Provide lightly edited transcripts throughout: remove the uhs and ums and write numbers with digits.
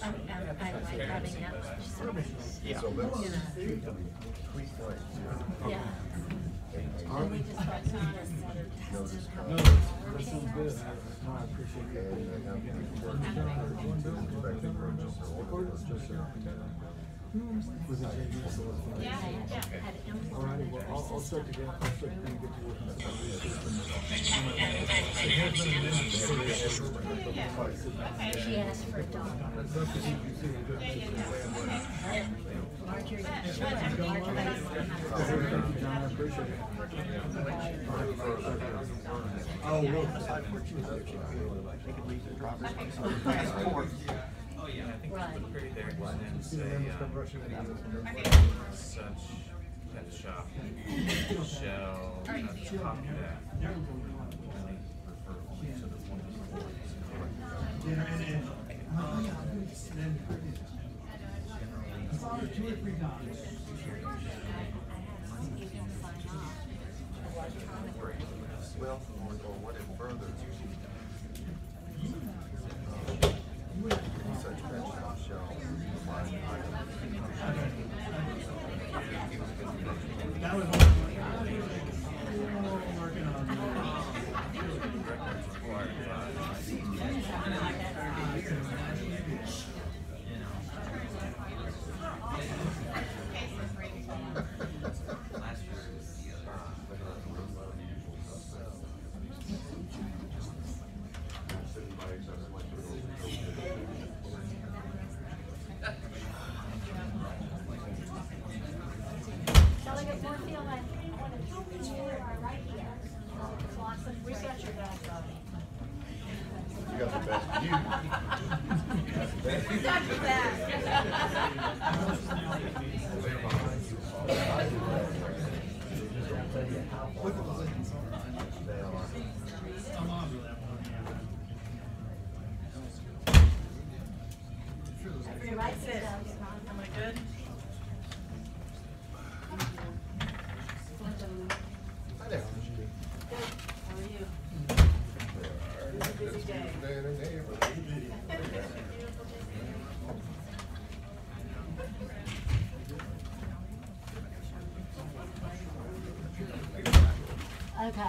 I like having that. Yeah. So that's You know. tweak flags. Yeah. And we just got kind of tested how No, it's that working. sounds good. I appreciate And it. they have people working for expected purchase or order purchase. Was it JV? So it's fine. I had Alrighty, well, implemented our I'll start system. to get to work on that. She asked for a dog. Marjorie. Thank you, John, I appreciate it. Oh, look. Oh yeah, I think Right. put pretty there and then say such pet shop shall copy that. Refer only to the one. Well, or what it further. Such pet shop shall provide That was working on. Records required by. Shall I get more feel like I want to help you right here? Lots of research your back, Bobby. You got the best view. Got your back. Sit. Am I good? Hi there. Good. How are you? It's a busy day. Okay.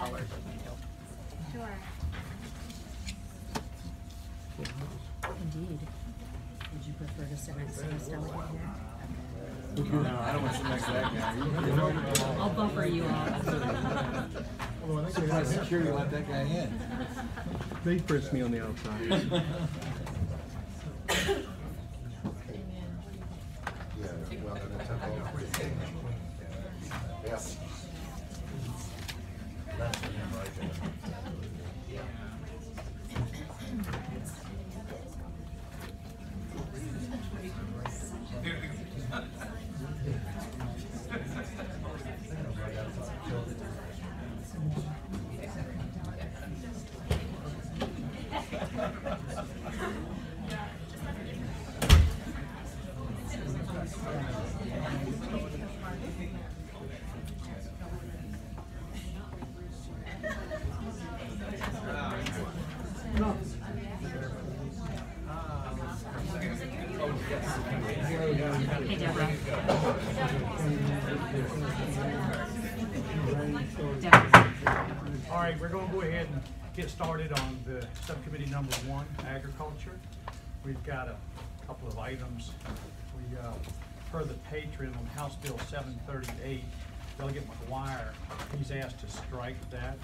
Sure. Indeed. Would you prefer to sit next to Miss Delegate here? No, I don't want to sit next to that guy. I'll buffer you off. Surprised security let that guy in. They frisked me on the outside. Yeah, well, then it's a yeah. That's the name right there. Hey, Deborah. All right, we're going to go ahead and get started on the subcommittee number 1, agriculture. We've got a couple of items. We, per the patron on House Bill 738, Delegate McGuire, he's asked to strike that.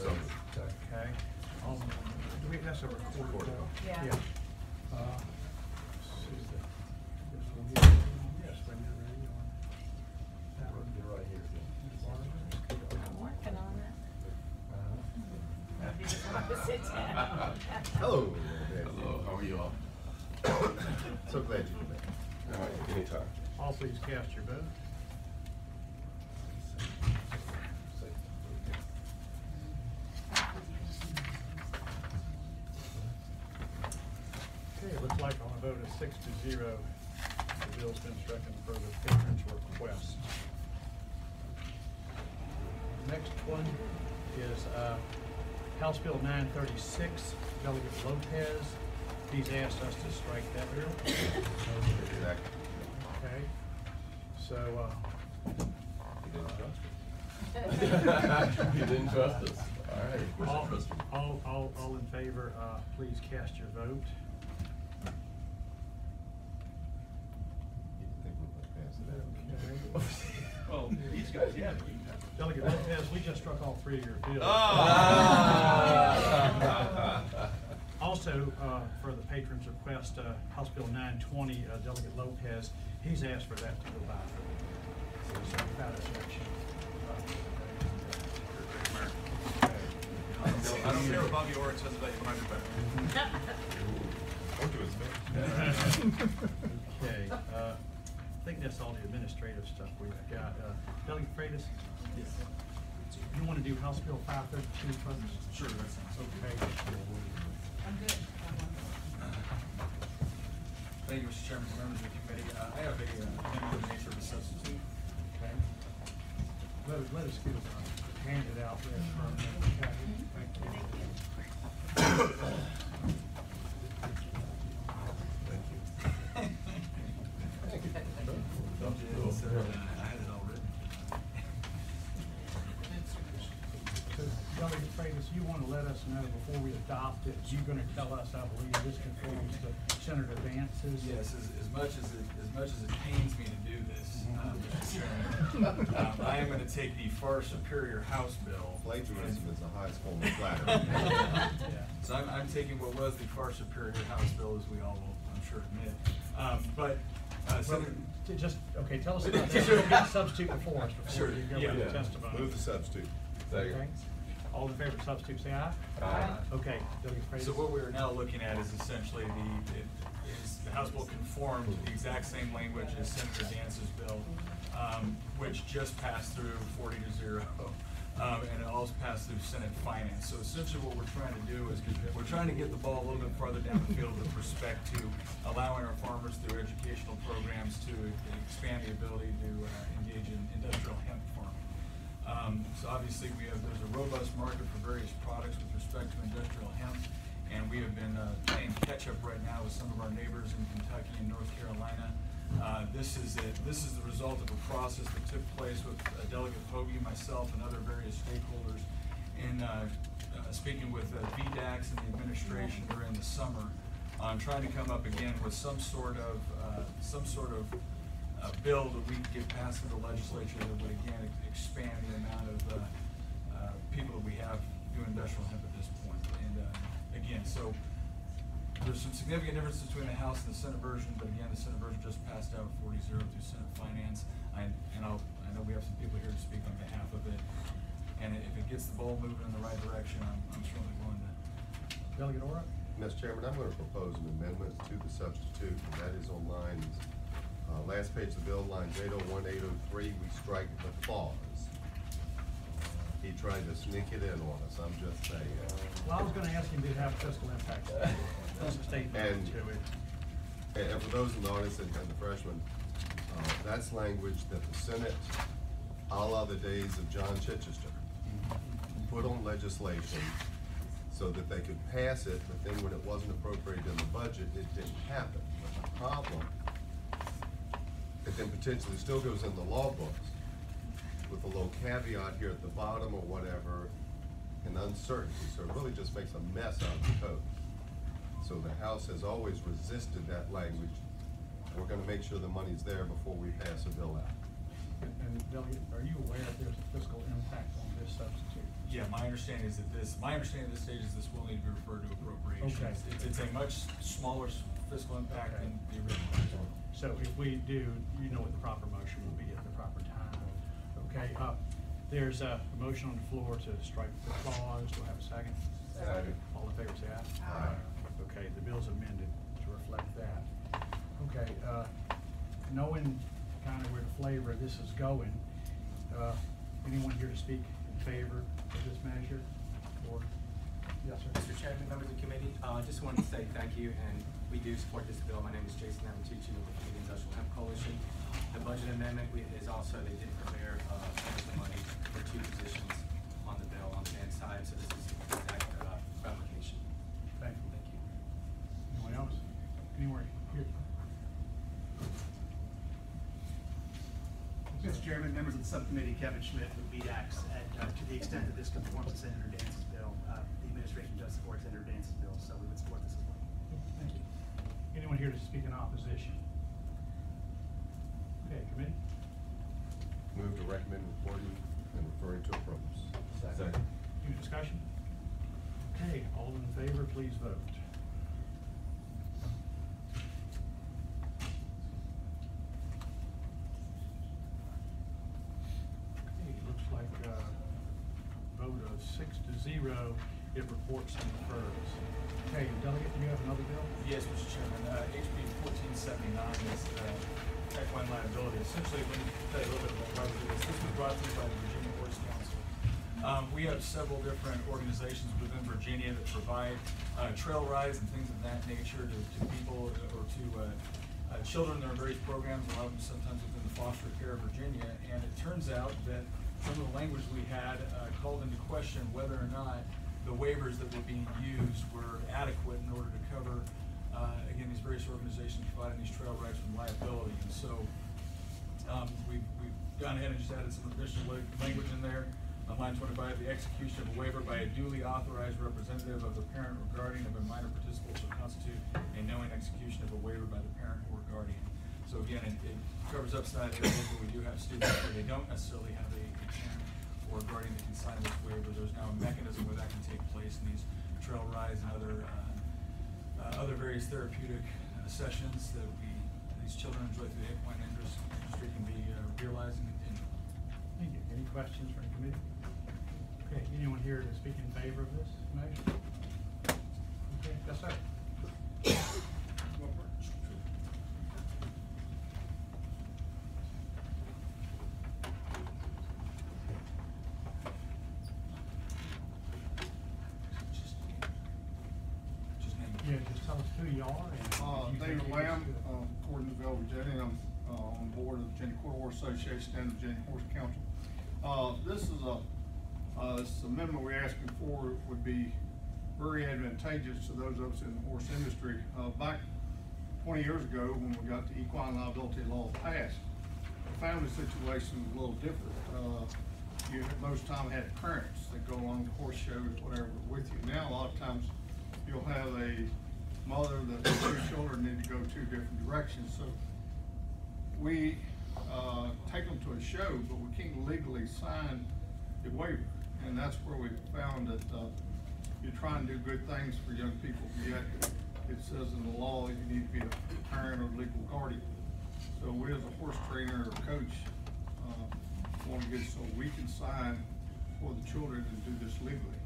Okay. That's a recorded. Yeah. Yes, we have ready on that one. Right here. I'm working on it. Sit down. Hello. Hello, how are you all? So glad you came in. All right, anytime. All please cast your vote. Okay, it looks like on a vote of 6-0, the bill's been stricken per the patron's request. Next one is House Bill 936, Delegate Lopez. He's asked us to strike that bill. Exactly. Okay, so, He didn't trust us. You didn't trust us. All right. Where's all, the trust? all in favor, please cast your vote. You think we're gonna pass it out? Okay. Well, these guys, yeah. Delegate Lopez, we just struck all three of your bills. Also, for the patrons' request, House Bill 920, Delegate Lopez, he's asked for that to go by. So without objection. I don't care what Bobby Orr says about you behind your back. Don't do it, man. Okay, I think that's all the administrative stuff we've got. Delegate Freitas? Yes. You want to do House Bill 532 first? Sure, that sounds Okay. I'm good. Thank you, Mr. Chairman, members of the committee. I have a amendment of nature of a substitute. Okay. Let us get it handed out there for a minute, okay? Thank you. I had it all written. So, Delegate Freitas, you want to let us know before we adopt it, you're going to tell us, I believe, this conforms to Senator Vance's? Yes, as much as it pains me to do this, Mr. Chairman, I am going to take the far superior House bill. Plagiarism is the highest form of flattery. So I'm taking what was the far superior House bill, as we all will, I'm sure, admit. Okay, tell us about this. We'll get a substitute before us before Sure, you go yeah. into testimony. Move the substitute. Okay. All in favor of substitute, say aye. Aye. Okay, Delegate Freitas. So what we are now looking at is essentially the House bill conformed to the exact same language as Senator Dance's bill, which just passed through 40-0. And it also passed through Senate Finance. So essentially what we're trying to do is we're trying to get the ball a little bit farther down the field with respect to allowing our farmers through educational programs to expand the ability to engage in industrial hemp farming. So obviously there's a robust market for various products with respect to industrial hemp, and we have been playing catch up right now with some of our neighbors in Kentucky and North Carolina. This is the result of a process that took place with Delegate Hoagie, myself, and other various stakeholders in speaking with VDAX and the administration during the summer on trying to come up again with some sort of bill that we could get passed through the legislature that would again expand the amount of people that we have doing industrial hemp at this point. And again, so there's some significant differences between the House and the Senate version, but again, the Senate version just passed out 40-0 through Senate Finance. I know we have some people here to speak on behalf of it, and if it gets the ball moving in the right direction, I'm certainly willing to. Delegate Ora? Mr. Chairman, I'm going to propose an amendment to the substitute, and that is on lines, last page of the bill, lines 801, 803, we strike the clause. He tried to sneak it in on us, I'm just saying. Well, I was going to ask him to have fiscal impact. That's a statement to it. And for those in the audience and the freshmen, that's language that the Senate, a la the days of John Chichester, put on legislation so that they could pass it, but then when it wasn't appropriated in the budget, it didn't happen. But the problem, it then potentially still goes in the law books with a little caveat here at the bottom or whatever, and uncertainty, so it really just makes a mess out of the code. So the House has always resisted that language. We're gonna make sure the money's there before we pass a bill out. And Delegate, are you aware if there's a fiscal impact on this substitute? Yeah, my understanding at this stage is this will need to be referred to appropriations. Okay. It's a much smaller fiscal impact than the original. So if we do, you know what the proper motion will be at the proper time. Okay, there's a motion on the floor to strike the clause. Do I have a second? Second. All in favor, say aye. Aye. Okay, the bill's amended to reflect that. Okay, knowing kind of where the flavor of this is going, anyone here to speak in favor of this measure? Or, yes, sir. Mr. Chairman, members of the committee, I just wanted to say thank you, and we do support this bill. My name is Jason Aventucci with the Community Industrial Hemp Coalition. The budget amendment is also, they did prepare the money for 2 positions on the bill on the man side, so this is exact replication. Thank you. Thank you. Anyone else? Chairman, members of the subcommittee, Kevin Schmidt with BDAX, to the extent that this conforms to Senator Dance's bill, the administration does support Senator Dance's bill, so we would support this as well. Thank you. Anyone here to speak in opposition? Okay, committee? Move to recommend reporting and referring to appropriates. Second. Any discussion? Okay, all in favor, please vote. Okay, looks like a vote of 6-0, it reports and refers. Okay, Delegate, do you have another bill? Yes, Mr. Chairman, HB 1479 is equine liability. Essentially, let me tell you a little bit about what it is. This was brought to me by the Virginia Horse Council. We have several different organizations within Virginia that provide trail rides and things of that nature to people or to children in their various programs, a lot of them sometimes within the foster care of Virginia. And it turns out that some of the language we had called into question whether or not the waivers that were being used were adequate in order to cover, again, these various organizations providing these trail rides from liability. And so we've gone ahead and just added some additional language in there. On line 25, the execution of a waiver by a duly authorized representative of the parent or guardian of a minor participant shall constitute a knowing execution of a waiver by the parent or guardian. So again, it covers upside areas where we do have students where they don't necessarily have a parent or a guardian that can sign this waiver. There's now a mechanism where that can take place in these trail rides and other various therapeutic sessions that these children enjoy through the equine industry can be realized and continued. Thank you. Any questions from the committee? Okay, anyone here to speak in favor of this motion? Okay, yes, sir. Yeah, just tell us who you are. And David Lamb, according to Bell, Virginia. I'm on board of the Virginia Quarter Horse Association and the Virginia Horse Council. This amendment we're asking for would be very advantageous to those of us in the horse industry. Back 20 years ago, when we got the equine liability law passed, the family situation was a little different. You most time had parents that go along to horse shows, whatever, with you. Now, a lot of times, you'll have a mother that the two children need to go two different directions. So we take them to a show, but we can't legally sign the waiver. And that's where we found that you're trying to do good things for young people, yet it says in the law you need to be a parent or legal guardian. So we as a horse trainer or coach want to get so we can sign for the children and do this legally.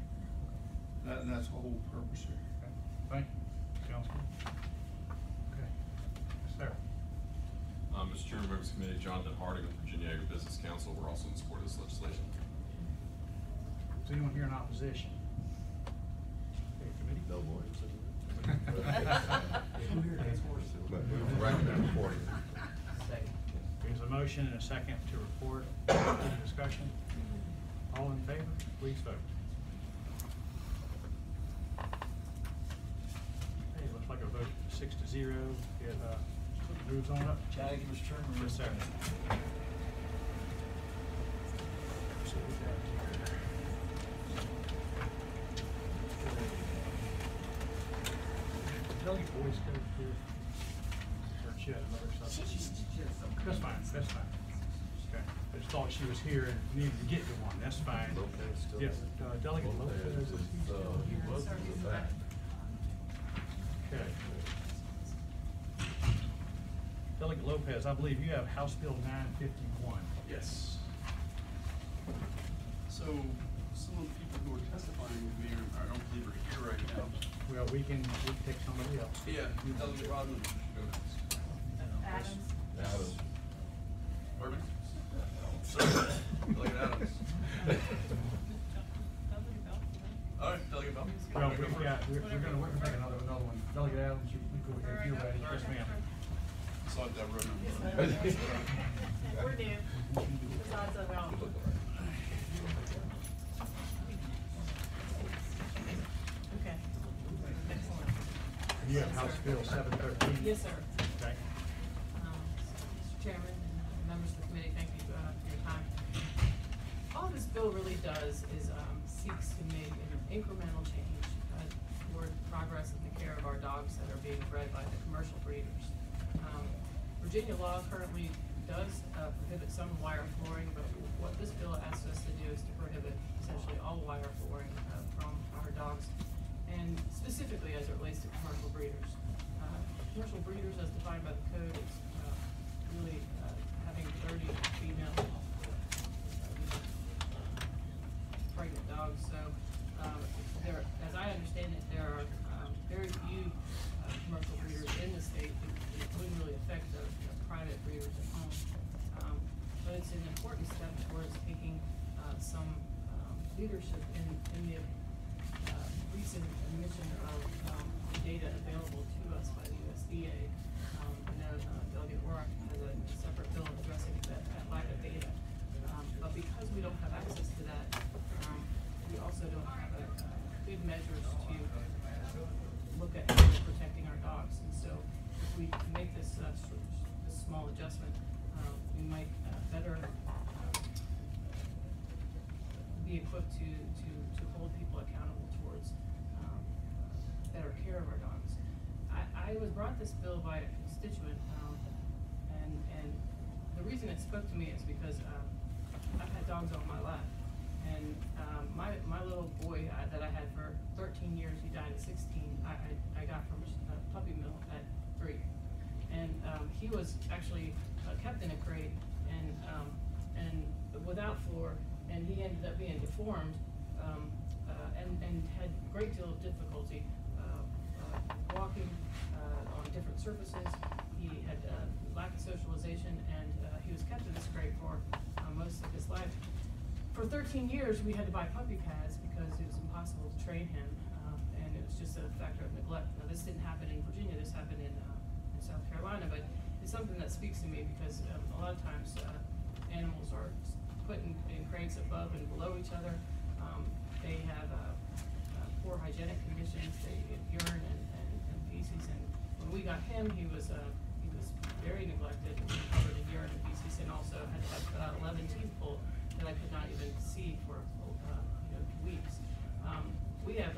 That's the whole purpose here. Okay. Thank you, Councilman. Okay, yes, sir. Mr. Chairman, members of the committee, Jonathan Harding with Virginia Agribusiness Council. We're also in support of this legislation. Is anyone here in opposition? Okay, committee? No voice. Recommend reporting. There's a motion and a second to report. Any discussion? All in favor, please vote. Okay, looks like a vote 6-0. It moves on up. Thank you, Mr. Chairman. Yes, sir. So we got here. Delegate voice code here. Or she had another subject. That's fine, that's fine. Okay, I just thought she was here and needed to get to one, that's fine. Yes, Delegate Lopez. He was in the back. Okay. Delegate Lopez, I believe you have House Bill 951. Yes. So, some of the people who are testifying with me I don't believe are here right now. Well, we can pick somebody else. Yeah, Delegate Rodman. Adams. Adams. Pardon? Sorry, Delegate Adams. All right, Delegate Bell. Well, we're gonna take another one. Delegate Adams, you go ahead, if you're ready. Yes, ma'am. Saw Deborah. We're new. Besides of well. Okay. Excellent. You have House Bill 713. Yes, sir. Okay. Mr. Chairman and members of the committee, thank you for your bill really does is seeks to make an incremental change toward progress in the care of our dogs that are being bred by the commercial breeders. Virginia law currently does prohibit some wire flooring, but what this bill asks us to do is to prohibit essentially all wire flooring from our dogs, and specifically as it relates to commercial breeders. Commercial breeders, as defined by the code, is really having 30 female pregnant dogs. So there, as I understand it, there are very few commercial breeders in the state. It wouldn't really affect the private breeders at home. But it's an important step towards taking some leadership in the recent admission of the data available to us by the USDA. I know Delegate Warren has a separate bill addressing that lack of data. But because we don't have access to that, we also don't have good measures to look at how we're protecting our dogs. And so if we make this small adjustment, we might better be equipped to hold people accountable towards better care of our dogs. I was brought this bill by a constituent, and the reason it spoke to me is because I've had dogs all my life. And my little boy that I had for 13 years, he died at 16, I got from a puppy mill at 3. And he was actually kept in a crate and without floor, and he ended up being deformed and had a great deal of difficulty walking on different surfaces. He had lack of socialization, and he was kept in this crate for most of his life. For 13 years, we had to buy puppy pads because it was impossible to train him, and it was just a factor of neglect. Now, this didn't happen in Virginia, this happened in South Carolina, but it's something that speaks to me because a lot of times animals are put in crates above and below each other. They have poor hygienic conditions, they get urine and feces, and when we got him, he was very neglected, covered in urine and feces, and also had to have 11 teeth pulled that I could not even see for weeks. We have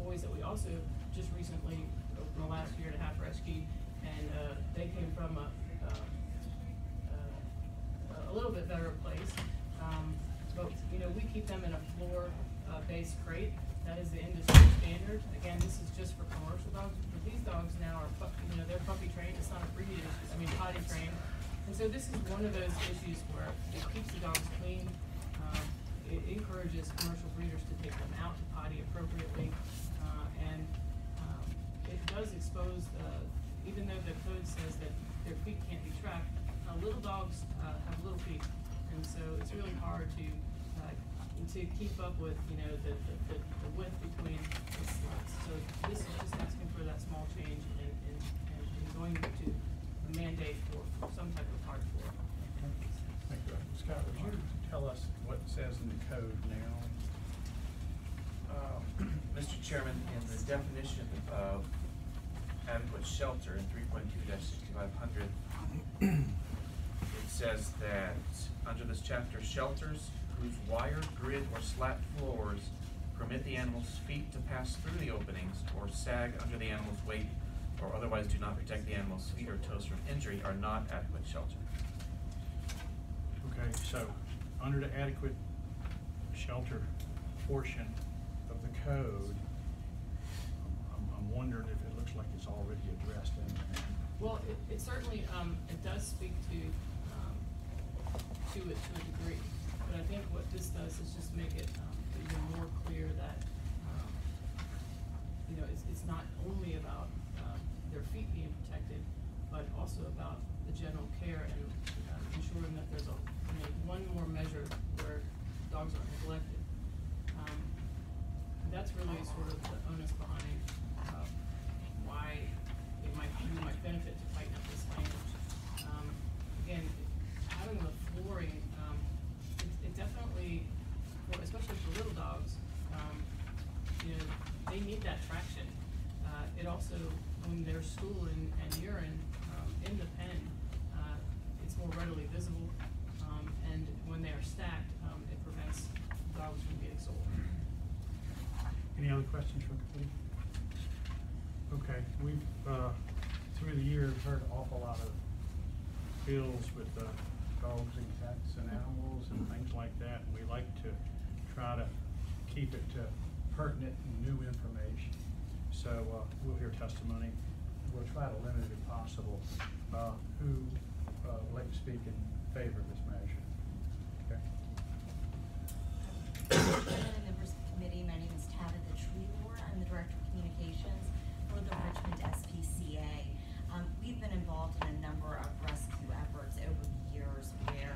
boys that we also just recently, over the last year and a half, rescued, and they came from a little bit better place. But we keep them in a floor-based crate. That is the industry standard. Again, this is just for commercial dogs. But these dogs now are, they're puppy trained. It's not a breed issue. I mean, potty trained. And so this is one of those issues where it keeps the dogs clean. It encourages commercial breeders to take them out to potty appropriately, and it does expose, even though the code says that their feet can't be tracked, little dogs have little feet, and so it's really hard to keep up with the width between the slots. So this is just asking for that small change and going to a mandate for some type of hard floor. Thank you. Scott, would you tell us what it says in the code now? Mr. Chairman, in the definition of adequate shelter in 3.2-6500, it says that under this chapter, shelters whose wire, grid, or slat floors permit the animal's feet to pass through the openings or sag under the animal's weight or otherwise do not protect the animal's feet or toes from injury are not adequate shelter. Okay, so under the adequate shelter portion of the code, I'm wondering if it looks like it's already addressed in there. Well, it certainly it does speak to it to a degree, but I think what this does is just make it even more clear that it's not only about their feet being protected, but also about the general care and ensuring that there's one more measure where dogs aren't neglected. That's really sort of the onus behind why we might benefit to tighten up this language. Again, having the flooring, it definitely, especially for little dogs, they need that traction. It also, when there's stool and urine in the pen, it's more readily visible, and when they are stacked, it prevents prevents dogs from being sold. Any other questions from the committee? Okay, we've, through the years, heard an awful lot of bills with dogs and cats and animals and things like that, and we like to try to keep it pertinent and new information. So we'll hear testimony. We'll try to limit it if possible. Who would like to speak in favor of this measure? Okay. Members of the committee, my name is Tabitha Treelor. I'm the Director of Communications for the Richmond SPCA. We've been involved in a number of rescue efforts over the years where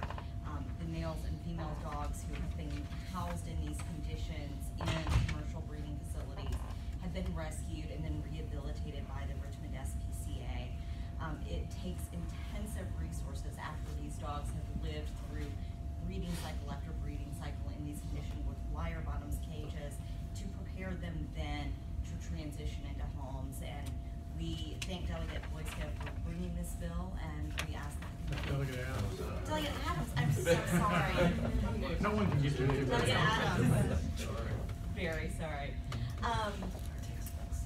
the males and female dogs who have been housed in these conditions in commercial breeding facilities have been rescued and then rehabilitated by the Richmond SPCA. It takes intensive resources after these dogs have lived through breeding cycle after breeding cycle in these conditions with wire bottoms cages to prepare them then to transition into homes. And we thank Delegate Boysko for bringing this bill, and we ask Delegate Adams. Delegate Adams, I'm so sorry. No one can get to it. Delegate Adams. Very sorry.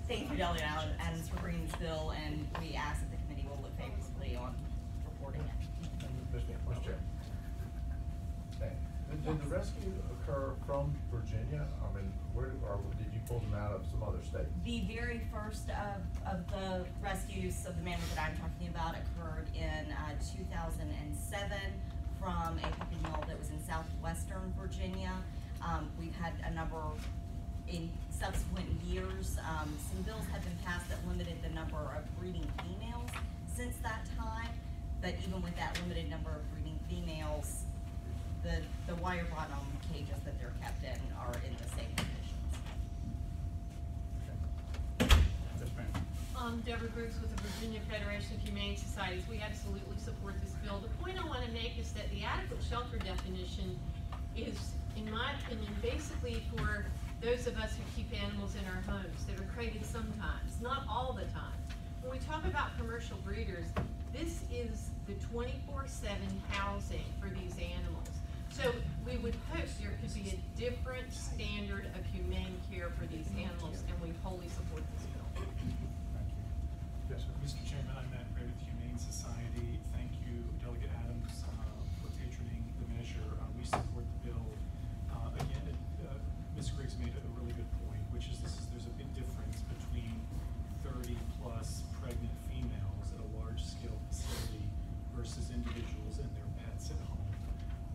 Thank you, Delegate Adams, for bringing this bill, and we ask that the committee will look favorably on reporting it. Mr. Chair. Did the rescue occur from Virginia? I mean, where, or did you pull them out of some other state? The very first of the rescues of the mammoth that I'm talking about occurred in 2007 from a puppy mill that was in southwestern Virginia. We've had a number in subsequent years. Some bills have been passed that limited the number of breeding females since that time, but even with that limited number of breeding females, the wire bottom cages that they're kept in are in the same conditions. Yes, ma'am. Deborah Brooks with the Virginia Federation of Humane Societies. We absolutely support this bill. The point I want to make is that the adequate shelter definition is, in my opinion, basically for those of us who keep animals in our homes that are crated sometimes, not all the time. When we talk about commercial breeders, this is the 24/7 housing for these animals. So we would hope there could be a different standard of humane care for these animals, and we wholly support this bill. Thank you. Yes, sir. Mr. Chairman, I'm Matt Gray with the Humane Society. Thank you, Delegate Adams, for patroning the measure. We support the bill. Again, Ms. Griggs made a really good point, which is there's a big difference between 30+ pregnant females at a large-scale facility versus individuals and their pets at home,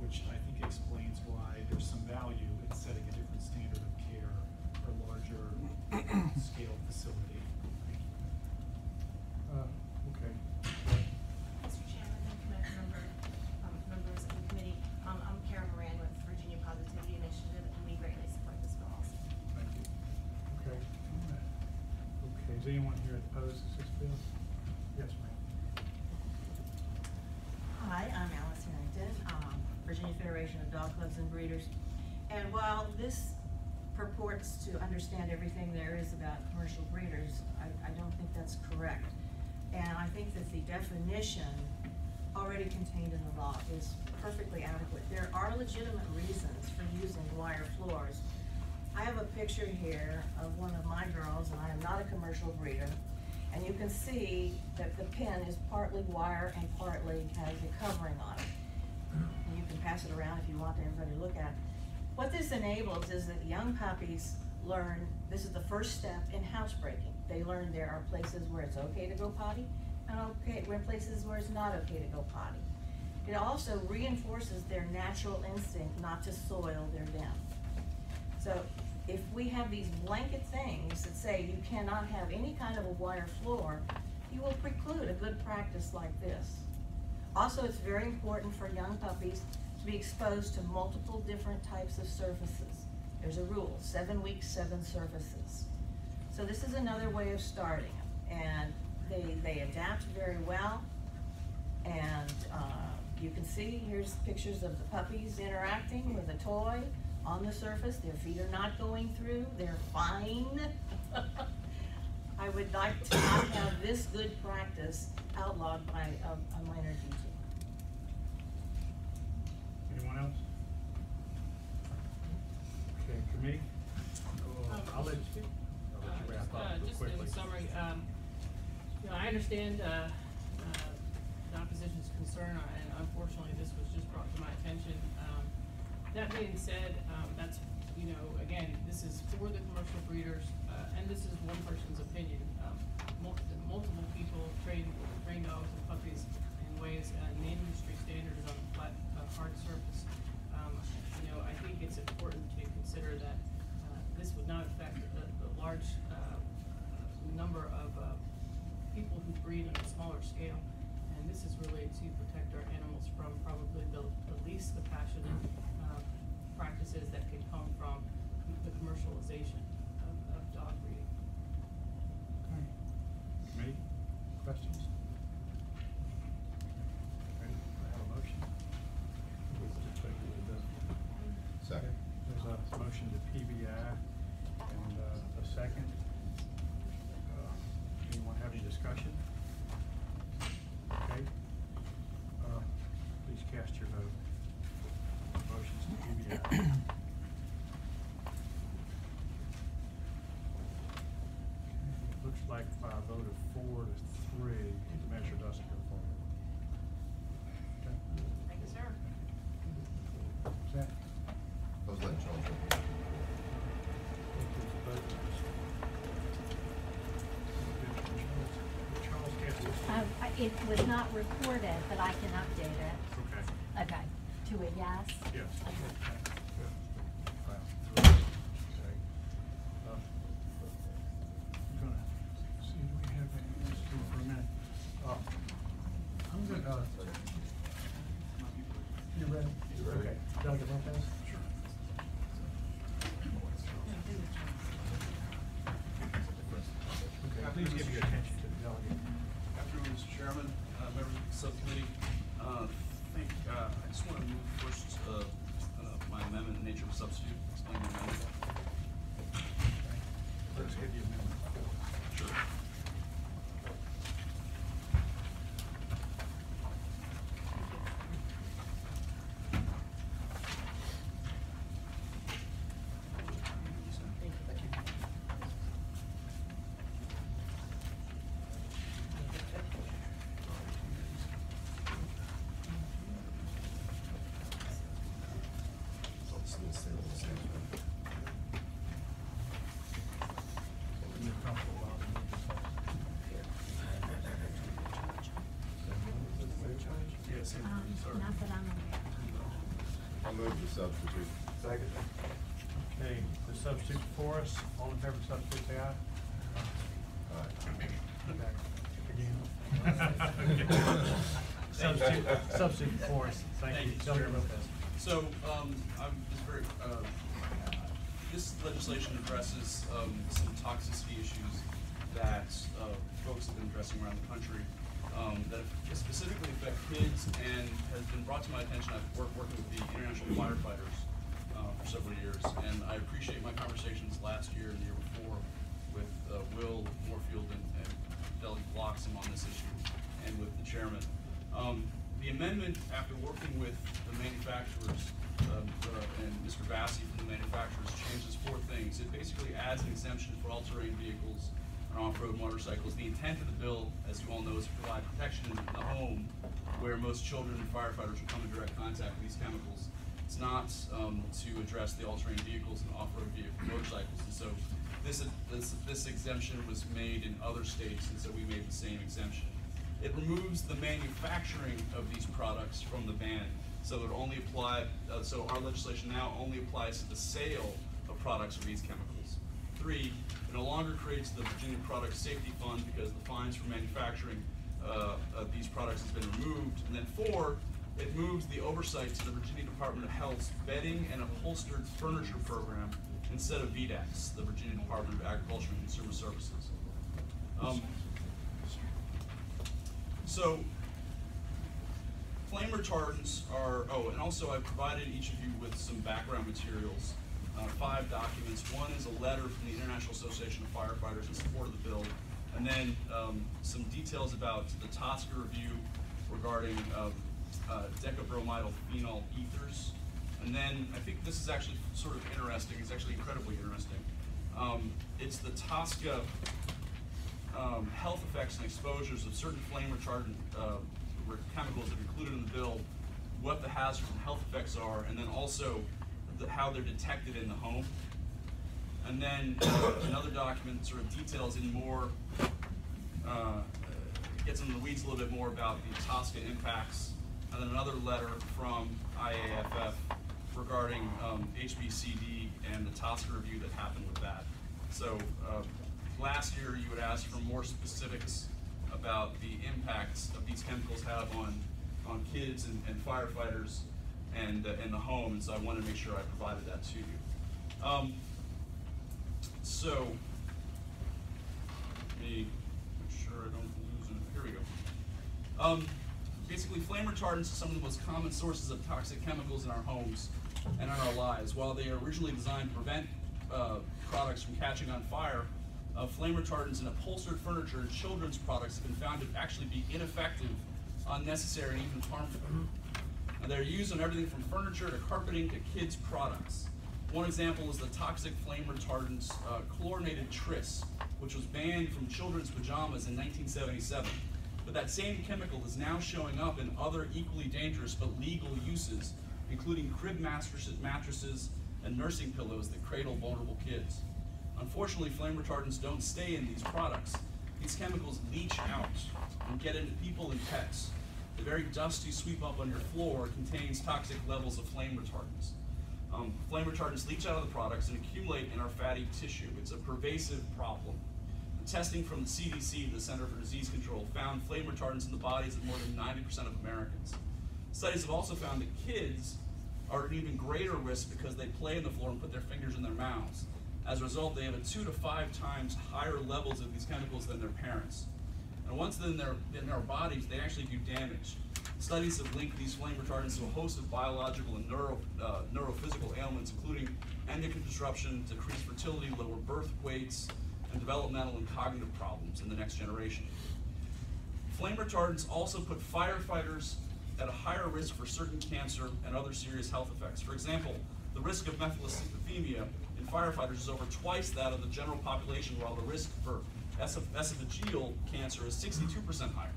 which I think explains why there's some value in setting a different standard of care for a larger scale facility. Thank you. Okay. Mr. Chairman and members of the committee, I'm Karen Moran with Virginia Positivity Initiative, and we greatly support this bill also. Thank you. Okay. Okay, is anyone here opposed to this bill? Yes, ma'am. Hi, I'm Alice Harrington, Virginia Federation of Dog Clubs and Breeders. And while this purports to understand everything there is about commercial breeders, I don't think that's correct. And I think that the definition already contained in the law is perfectly adequate. There are legitimate reasons for using wire floors. I have a picture here of one of my girls, and I am not a commercial breeder. And you can see that the pen is partly wire and partly has a covering on it. And you can pass it around if you want everybody to look at it. What this enables is that young puppies learn, this is the first step in housebreaking. They learn there are places where it's okay to go potty and places where it's not okay to go potty. It also reinforces their natural instinct not to soil their den. So if we have these blanket things that say you cannot have any kind of a wire floor, you will preclude a good practice like this. Also, it's very important for young puppies to be exposed to multiple different types of surfaces. There's a rule, 7 weeks, 7 surfaces. So this is another way of starting them. And they adapt very well. And you can see, here's pictures of the puppies interacting with a toy on the surface. Their feet are not going through, they're fine. I would like to not have this good practice outlawed by a minor detail. Anyone else? Committee? I'll let you wrap up real Just quickly. in summary, you know, I understand, the opposition's concern, and unfortunately, this was just brought to my attention. That being said, that's, you know, again, this is for the commercial breeders, and this is one person's opinion. Multiple people train dogs and puppies in ways, the industry standard is on a flat, hard surface. You know, I think it's important to consider that, this would not affect the large, number of, people who breed on a smaller scale. And this is really to protect our animals from probably the least compassionate, practices that could come from the commercialization of dog breeding. Committee, questions? Ready? I have a motion. Second. There's a motion to PBI and a second. Anyone have any discussion? Okay. Please cast your vote. Motion's to PBI. Looks like by a vote of 4 to 3, the measure doesn't go forward. Okay. Thank you, sir. Zach? I was letting Charles know. Charles can't listen. It was not recorded, but I can update it. Okay. Okay, to a yes? Yes. Okay. I'm gonna see, do we have any, let's do for a minute. I'm gonna, you ready? You ready? Okay, Delegate Lopez? Sure. Okay, please give your attention to the delegate. Afternoon, Mr. Chairman, members of the subcommittee. I just want to move first my amendment in nature of substitute, explain the amendment. Let's give you a minute. Sure. Yes, Not that I'm aware. I'll move the substitute. Second. okay, the substitute before us, all in favor of substitute, say aye. Substitute before us, thank you. Delegate Lopez. So, I'm just very, this legislation addresses, some toxicity issues that, folks have been addressing around the country, that specifically affect kids, and has been brought to my attention. I've working with the international firefighters, for several years, and I appreciate my conversations last year and the year before with, Will Moorfield and Delegate Bloxham on this issue, and with the chairman. The amendment, after working with the manufacturers, and Mr. Vassy from the manufacturers, changes 4 things. It basically adds an exemption for all-terrain vehicles and off-road motorcycles. The intent of the bill, as you all know, is to provide protection in the home where most children and firefighters will come in direct contact with these chemicals. It's not to address the all-terrain vehicles and off-road motorcycles. And so this exemption was made in other states, and so we made the same exemption. It removes the manufacturing of these products from the ban. So it only apply, so our legislation now only applies to the sale of products with these chemicals. 3, it no longer creates the Virginia Product Safety Fund because the fines for manufacturing of these products has been removed. And then 4, it moves the oversight to the Virginia Department of Health's bedding and upholstered furniture program instead of VDACS, the Virginia Department of Agriculture and Consumer Services. So, flame retardants are, and also I provided each of you with some background materials, 5 documents. One is a letter from the International Association of Firefighters in support of the bill, and then some details about the TSCA review regarding decabromidyl phenol ethers, And then I think this is actually sort of interesting. It's actually incredibly interesting. It's the TSCA health effects and exposures of certain flame retardant chemicals that are included in the bill, what the hazards and health effects are, and then also how they're detected in the home. And then another document sort of details in more, gets into the weeds a little bit more about the TSCA impacts, and then another letter from IAFF regarding HBCD and the TSCA review that happened with that. So last year you had asked for more specifics about the impacts of these chemicals have on kids and firefighters and in the home, and so I wanted to make sure I provided that to you. So let me make sure I don't lose it. Here we go. Basically, flame retardants are some of the most common sources of toxic chemicals in our homes and in our lives. While they are originally designed to prevent products from catching on fire, flame retardants in upholstered furniture and children's products have been found to actually be ineffective, unnecessary, and even harmful. And they're used on everything from furniture to carpeting to kids' products. One example is the toxic flame retardant chlorinated tris, which was banned from children's pajamas in 1977. But that same chemical is now showing up in other equally dangerous but legal uses, including crib mattresses and nursing pillows that cradle vulnerable kids. Unfortunately, flame retardants don't stay in these products. These chemicals leach out and get into people and pets. The very dust you sweep up on your floor contains toxic levels of flame retardants. Flame retardants leach out of the products and accumulate in our fatty tissue. It's a pervasive problem. The testing from the CDC, the Center for Disease Control, found flame retardants in the bodies of more than 90% of Americans. Studies have also found that kids are at an even greater risk because they play on the floor and put their fingers in their mouths. As a result, they have a 2 to 5 times higher levels of these chemicals than their parents. And once in their bodies, they actually do damage. Studies have linked these flame retardants to a host of biological and neurophysical ailments, including endocrine disruption, decreased fertility, lower birth weights, and developmental and cognitive problems in the next generation. Flame retardants also put firefighters at a higher risk for certain cancer and other serious health effects. For example, the risk of methylcythemia in firefighters is over twice that of the general population, while the risk for esophageal cancer is 62% higher.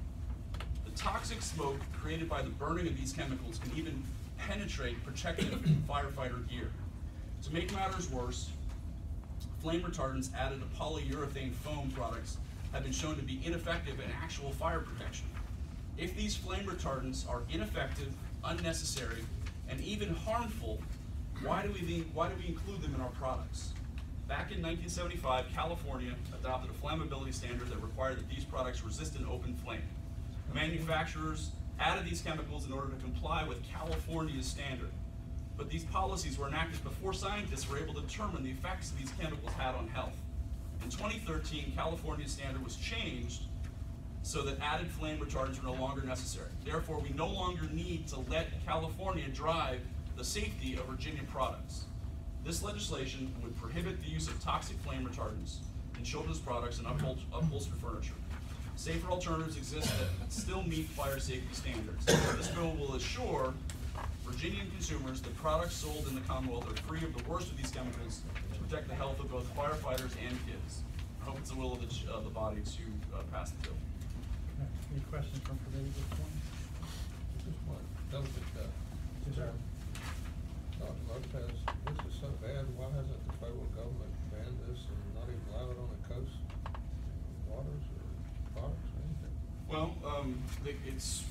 The toxic smoke created by the burning of these chemicals can even penetrate protective firefighter gear. To make matters worse, flame retardants added to polyurethane foam products have been shown to be ineffective in actual fire protection. If these flame retardants are ineffective, unnecessary, and even harmful, why do we include them in our products? Back in 1975, California adopted a flammability standard that required that these products resist an open flame. Manufacturers added these chemicals in order to comply with California's standard. But these policies were enacted before scientists were able to determine the effects these chemicals had on health. In 2013, California's standard was changed so that added flame retardants are no longer necessary. Therefore, we no longer need to let California drive the safety of Virginia products. This legislation would prohibit the use of toxic flame retardants in children's products and upholstered furniture. Safer alternatives exist that still meet fire safety standards. This bill will assure Virginian consumers that products sold in the Commonwealth are free of the worst of these chemicals to protect the health of both firefighters and kids. I hope it's the will of the body to pass the bill. Any questions from committee at this point? Just one delicate, Yes, sir. Dr. Lopez, this is so bad, why hasn't the federal government banned this and not even allow it on the coast waters or parks or anything? Well,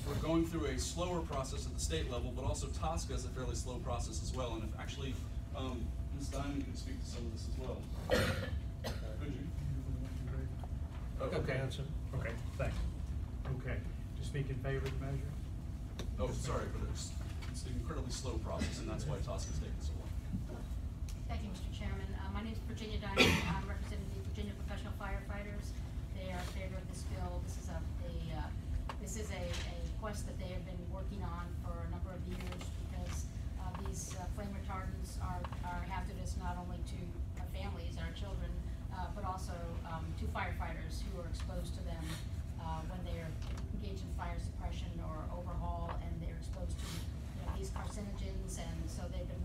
we're going through a slower process at the state level, but also TSCA is a fairly slow process as well. And if actually, Ms. Diamond can speak to some of this as well. Could you? Okay. Answer. Okay, thanks. Okay, to speak in favor of the measure? Oh, sorry, but it's an incredibly slow process, and that's why TSCA is taking so long. Thank you, Mr. Chairman. My name is Virginia Diamond. I'm representing the Virginia Professional Firefighters. They are in favor of this bill. This is a request that they have been working on for a number of years because these flame retardants are hazardous not only to our families, our children, but also to firefighters who are exposed to them when they are engaged in fire suppression or overhaul, and they're exposed to these carcinogens. And so they've been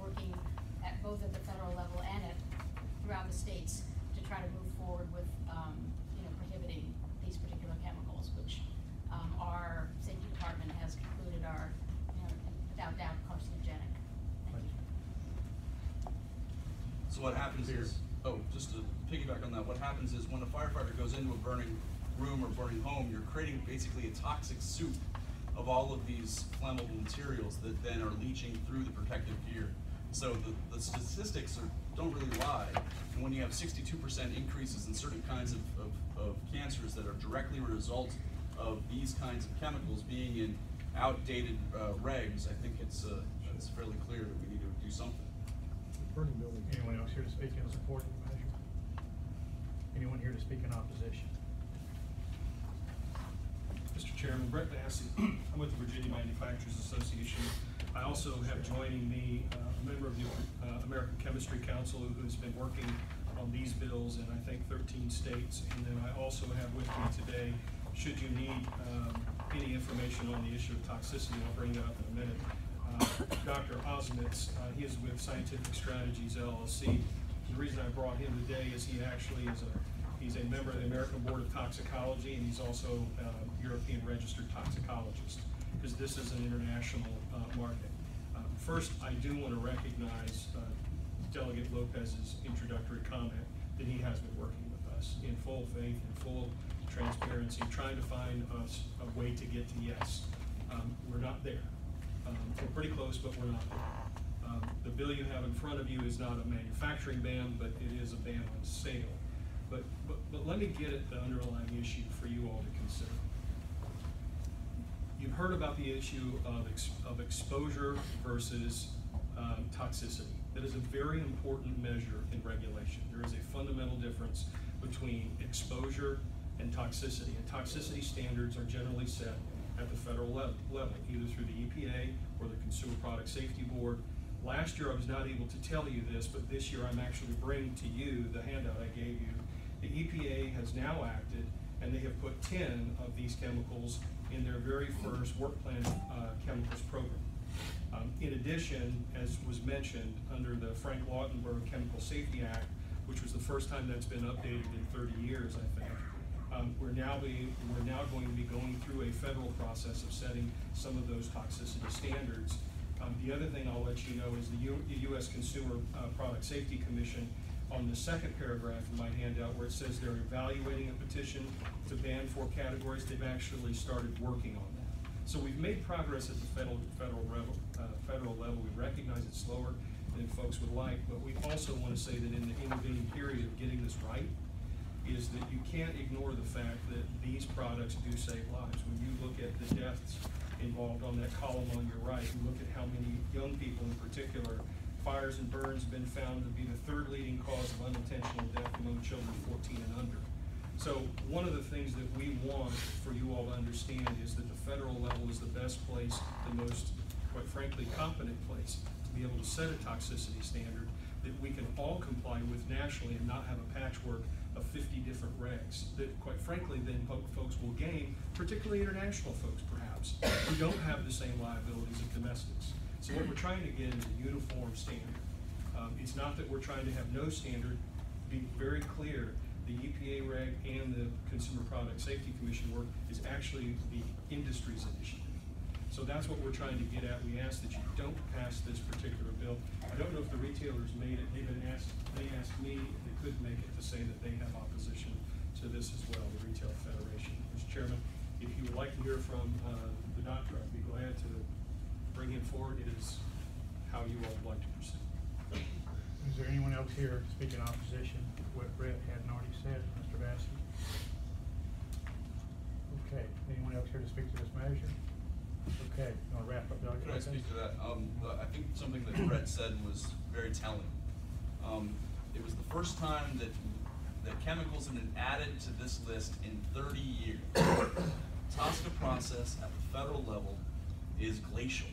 So what happens is, just to piggyback on that, what happens is when a firefighter goes into a burning room or burning home, you're creating basically a toxic soup of all of these flammable materials that then are leaching through the protective gear. So the statistics don't really lie. And when you have 62% increases in certain kinds of cancers that are directly a result of these kinds of chemicals being in outdated regs, I think it's fairly clear that we need to do something. Anyone else here to speak in support of the measure? Anyone here to speak in opposition? Mr. Chairman, Brett Bassey. I'm with the Virginia Manufacturers Association. I also have joining me a member of the American Chemistry Council who has been working on these bills in, I think, 13 states. And then I also have with me today, should you need any information on the issue of toxicity, I'll bring that up in a minute, Dr. Osmitz. He is with Scientific Strategies, LLC. The reason I brought him today is he actually is he's a member of the American Board of Toxicology, and he's also a European registered toxicologist, because this is an international market. First, I do want to recognize Delegate Lopez's introductory comment that he has been working with us in full faith and full transparency, trying to find us a way to get to yes. We're not there. We're pretty close, but we're not there. The bill you have in front of you is not a manufacturing ban, but it is a ban on sale. But let me get at the underlying issue for you all to consider. You've heard about the issue of exposure versus toxicity. That is a very important measure in regulation. There is a fundamental difference between exposure and toxicity. And toxicity standards are generally set at the federal level, either through the EPA or the Consumer Product Safety Board. Last year I was not able to tell you this, but this year I'm actually bringing to you the handout I gave you. The EPA has now acted, and they have put 10 of these chemicals in their very first work plan chemicals program. In addition, as was mentioned, under the Frank Lautenberg Chemical Safety Act, which was the first time that's been updated in 30 years, I think, we're now going to be going through a federal process of setting some of those toxicity standards. The other thing I'll let you know is the U.S. Consumer Product Safety Commission, on the second paragraph in my handout where it says they're evaluating a petition to ban 4 categories, they've actually started working on that. So we've made progress at the federal level. We recognize it's slower than folks would like, but we also want to say that in the intervening period of getting this right, is that you can't ignore the fact that these products do save lives. When you look at the deaths involved on that column on your right, you look at how many young people in particular, fires and burns have been found to be the 3rd leading cause of unintentional death among children 14 and under. So one of the things that we want for you all to understand is that the federal level is the best place, the most, quite frankly, competent place to be able to set a toxicity standard that we can all comply with nationally and not have a patchwork of 50 different regs that, quite frankly, then folks will gain, particularly international folks perhaps, who don't have the same liabilities of domestics. So what we're trying to get is a uniform standard. It's not that we're trying to have no standard. Be very clear, the EPA reg and the Consumer Product Safety Commission work is actually the industry's initiative. So that's what we're trying to get at. We ask that you don't pass this particular bill. I don't know if the retailers made it. They asked me if they could make it to say that they have opposition to this as well, the Retail Federation. Mr. Chairman, if you would like to hear from the doctor, I'd be glad to bring him forward. It is how you all would like to proceed. Is there anyone else here speaking in opposition to what Brett hadn't already said, Mr. Bassey? Okay, anyone else here to speak to this measure? Okay, you want to wrap up, Doug? Could I speak to that? I think something that Brett said was very telling. It was the first time that chemicals have been added to this list in 30 years. TSCA process at the federal level is glacial.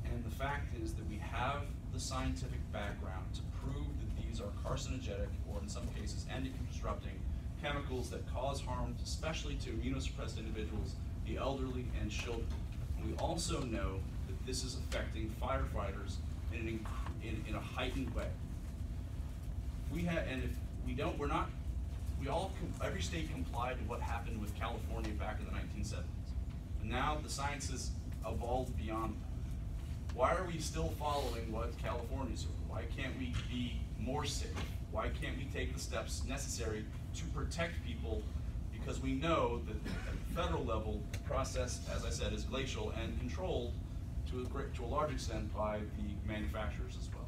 And the fact is that we have the scientific background to prove that these are carcinogenic, or in some cases endocrine disrupting chemicals that cause harm, especially to immunosuppressed individuals, the elderly, and children. And we also know that this is affecting firefighters in a heightened way. Every state complied to what happened with California back in the 1970s. And now the science has evolved beyond that. why are we still following what California's doing? Why can't we be more safe? Why can't we take the steps necessary to protect people? Because we know that at the federal level, the process, as I said, is glacial and controlled to a large extent by the manufacturers as well.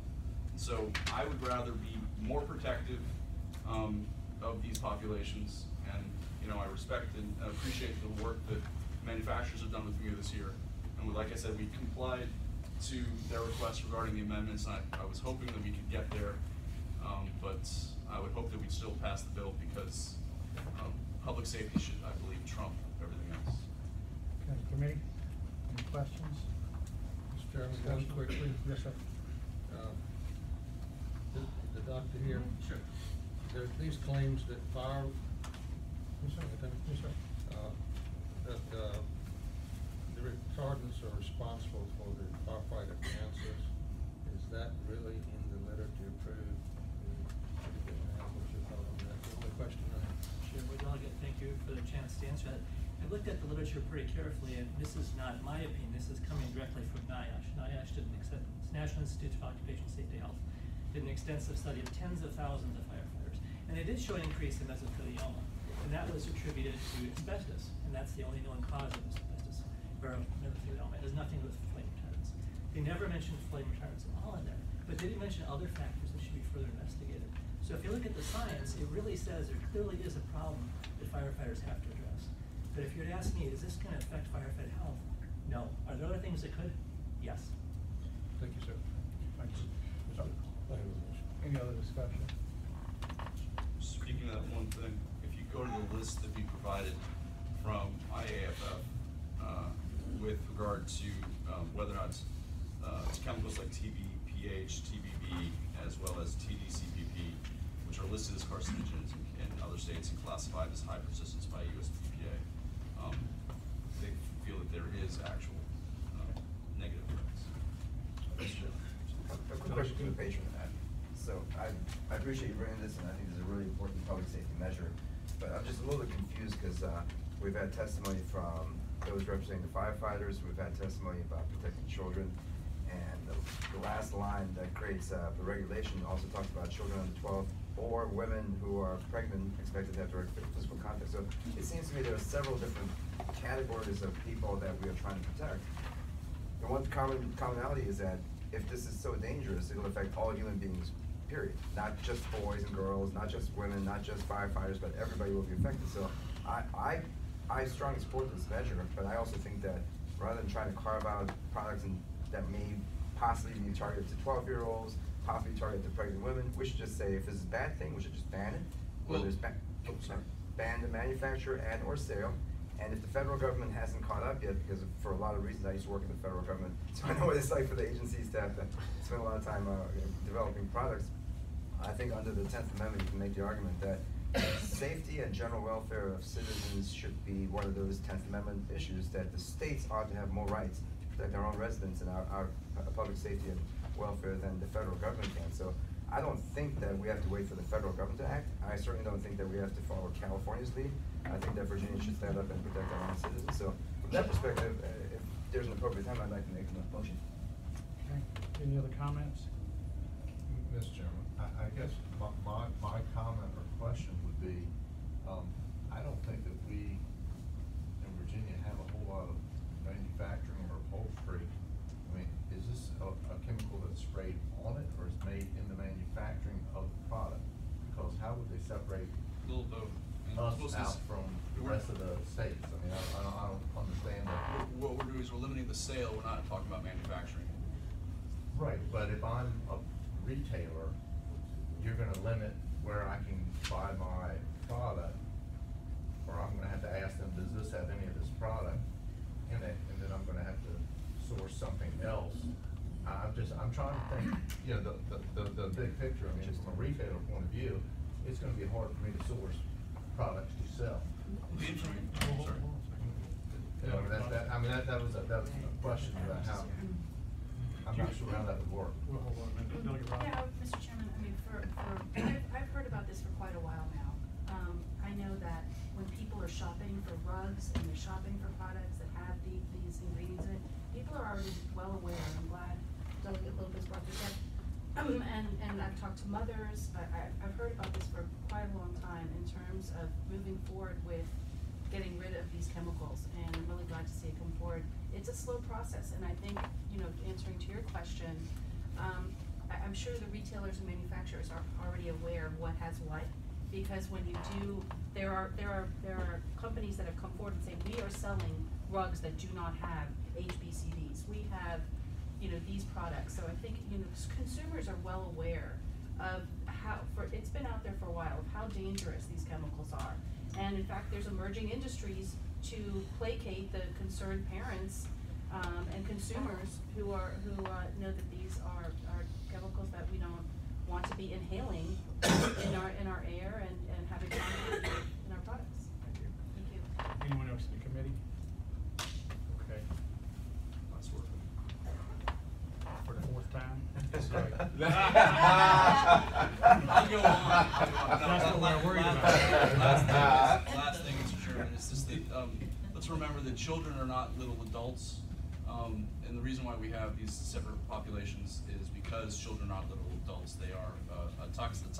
And so I would rather be more protective of these populations, and I respect and appreciate the work that manufacturers have done with me this year. And like I said, we complied to their request regarding the amendments, and I was hoping that we could get there, but I would hope that we'd still pass the bill because public safety should, I believe, trump everything else. Okay, committee, any questions? Mr. Chairman, one quickly. Yes, sir. The doctor here. Sure. There's these claims that fire. Yes, sir. Yes, sir. That the retardants are responsible for the firefighter cancers. Is that really in the literature approved? What's your thought on that? The only question I have. Chair, Delegate, thank you for the chance to answer that. I looked at the literature pretty carefully, and this is not my opinion. This is coming directly from NIOSH. NIOSH did National Institute of Occupational Safety Health, did an extensive study of tens of thousands of firefighters, and they did show an increase in mesothelioma, and that was attributed to asbestos, and that's the only known cause of asbestos, or mesothelioma. It has nothing to do with flame retardants. They never mentioned flame retardants at all in there, but they did mention other factors that should be further investigated. So if you look at the science, it really says there clearly is a problem that firefighters have to address. But if you were to ask me, is this going to affect firefighter health? No. Are there other things that could? Yes. Thank you, sir. Thank you. Any other discussion? Speaking of that one thing, if you go to the list that we provided from IAFF with regard to whether or not chemicals like TBPH, TBB, as well as TDCPP, which are listed as carcinogens in other states and classified as high persistence by US EPA, they feel that there is actual negative effects. A quick question to the patron of that. So I appreciate you bringing this, and I think this is a really important public safety measure, but I'm just a little bit confused because we've had testimony from those representing the firefighters, we've had testimony about protecting children, and the last line that creates the regulation also talks about children under 12 or women who are pregnant expected to have direct physical contact. So it seems to me there are several different categories of people that we are trying to protect. The one commonality is that if this is so dangerous, it'll affect all human beings, period. Not just boys and girls, not just women, not just firefighters, but everybody will be affected. So I strongly support this measure, but I also think that rather than trying to carve out products that may possibly be targeted to 12-year-olds, possibly targeted to pregnant women, we should just say if this is a bad thing, we should just ban it. Well, ban the manufacture and or sale. And if the federal government hasn't caught up yet, because for a lot of reasons I used to work in the federal government, so I know what it's like for the agencies to have to spend a lot of time developing products. I think under the 10th Amendment you can make the argument that safety and general welfare of citizens should be one of those 10th Amendment issues, that the states ought to have more rights to protect our own residents and our public safety and welfare than the federal government can. So I don't think that we have to wait for the federal government to act. I certainly don't think that we have to follow California's lead. I think that Virginia should stand up and protect our own citizens. So from that perspective, if there's an appropriate time, I'd like to make a motion. Okay. Any other comments? Mr. Chairman, I guess my comment or question would be, I don't think that we in Virginia have a whole lot of manufacturing or upholstery. I mean, is this a chemical that's sprayed on it or is made in the manufacturing of the product? Because how would they separate little both us out from the rest of the states? I mean, I don't understand that. What we're doing is we're limiting the sale, we're not talking about manufacturing. Right, but if I'm a retailer, you're gonna limit where I can buy my product, or I'm gonna have to ask them, does this have any of this product in it? And then I'm gonna have to source something else. I'm trying to think, you know, the big picture. I mean, from a retailer point of view, it's gonna be hard for me to source products to sell. You know, that was a question about how, I'm not sure how that would work. We'll hold on a minute. Delegate Rob. Yeah, Mr. Chairman, I mean, I've heard about this for quite a while now. I know that when people are shopping for rugs and they're shopping for products that have these ingredients in it, people are already well aware, and I'm glad Delegate Lopez brought this up. And I've talked to mothers, I've heard about this for quite a long time in terms of moving forward with getting rid of these chemicals, and I'm really glad to see it come forward. It's a slow process, and I think, you know, answering to your question, I'm sure the retailers and manufacturers are already aware of what has what, because when you do, there are companies that have come forward and say, we are selling rugs that do not have HBCDs. We have, you know, these products. So I think, you know, consumers are well aware of it's been out there for a while, of how dangerous these chemicals are. And in fact, there's emerging industries to placate the concerned parents and consumers who know that these are chemicals that we don't want to be inhaling in our air and having in our products. Thank you. Thank you. Anyone else in the committee? Okay. Last word. For the fourth time? I'll go on. That's what we're worried about. Last thing, Mr. Chairman, is just that, let's remember that children are not little adults. And the reason why we have these separate populations is because children are not little adults. They are a toxic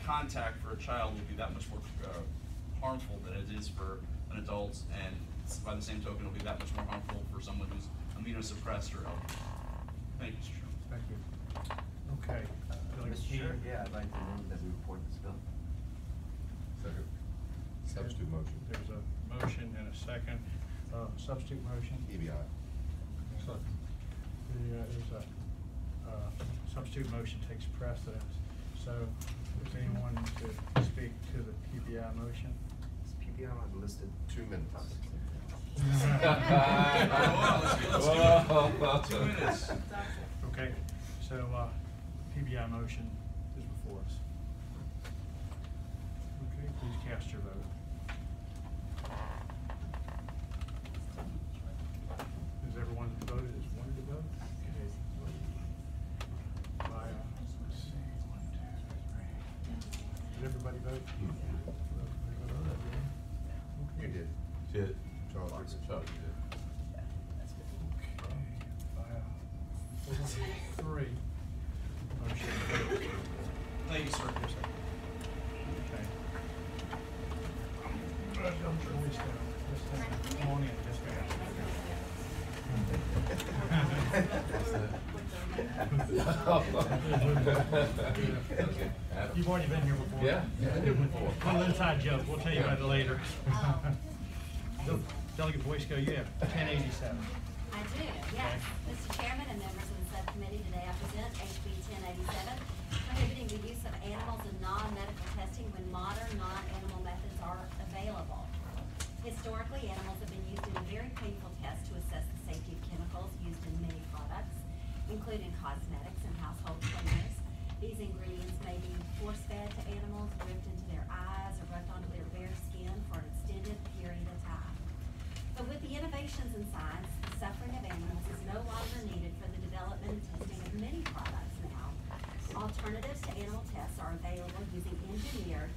contact for a child will be that much more harmful than it is for an adult, and by the same token, it'll be that much more harmful for someone who's immunosuppressed or elderly. Thank you, Mr. Chairman. Thank you. Okay. Mr. Chair, yeah, I'd like to move that we report this bill. Second. Substitute motion. There's a motion and a second. Substitute motion. EBI. There's a substitute motion takes precedence. So, does anyone to speak to the PBI motion? Is PBI on the listed? 2 minutes. 2 minutes. Okay, so PBI motion is before us. Okay, please cast your vote. Has everyone voted as wanted to vote? Okay. Let's see, 1, 2, 3. Did everybody vote? You did. Did. Charles. Charles, you did. Okay. 3. Motion carries. Thank you, sir. Okay. Come on in, just You've already been here before. Yeah, I've been here before. A little inside joke, we'll tell you about it later. Delegate Boysko, you have 1087. I do, yes. Mr. Chairman and members of the subcommittee, today I present HB 1087, prohibiting the use of animals in non-medical testing when modern non-animal methods are available. Historically, animals have been used in a very painful test to assess the safety of chemicals used in many products, including cosmetics and household cleaners. These ingredients may be force-fed to animals, dripped into their eyes, or rubbed onto their bare skin for an extended period of time. But with the innovations in science, the suffering of animals is no longer needed for the development and testing of many products now. Alternatives to animal tests are available using engineered,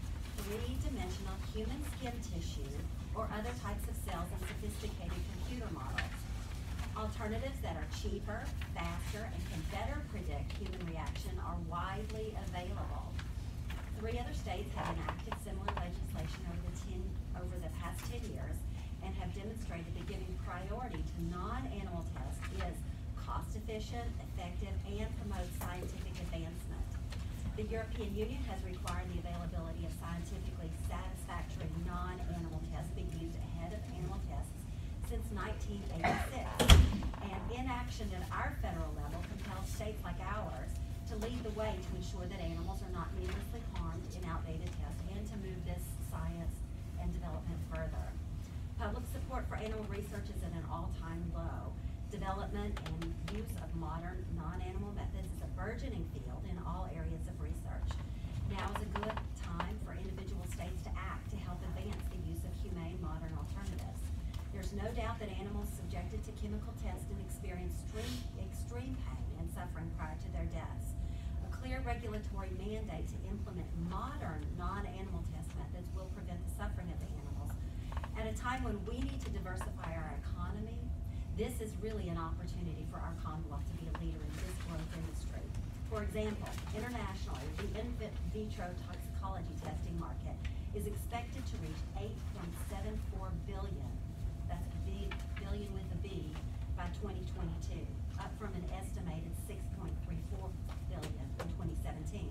three-dimensional human skin tissue or other types of cells and sophisticated computer models. Alternatives that are cheaper, faster, and can better predict human reaction are widely available. 3 other states have enacted similar legislation over the past 10 years and have demonstrated that giving priority to non-animal tests is cost-efficient, effective, and promotes scientific advancement. The European Union has required the availability of scientifically satisfactory non-animal tests be used ahead of animal tests since 1986. And inaction at our federal level compels states like ours to lead the way to ensure that animals are not needlessly harmed in outdated tests and to move this science and development further. Public support for animal research is at an all-time low. Development and use of modern non-animal methods is a burgeoning field in all areas of research. Now is a good time for individual states to act to help advance the use of humane modern alternatives. There's no doubt that animals subjected to chemical testing experience extreme pain and suffering prior to their deaths. A clear regulatory mandate to implement modern non-animal test methods will prevent the suffering of the animals. At a time when we need to diversify our economy economy, this is really an opportunity for our Commonwealth to be a leader in this growth industry. For example, internationally, the in vitro toxicology testing market is expected to reach $8.74 billion, that's billion with a B, by 2022, up from an estimated $6.34 billion in 2017.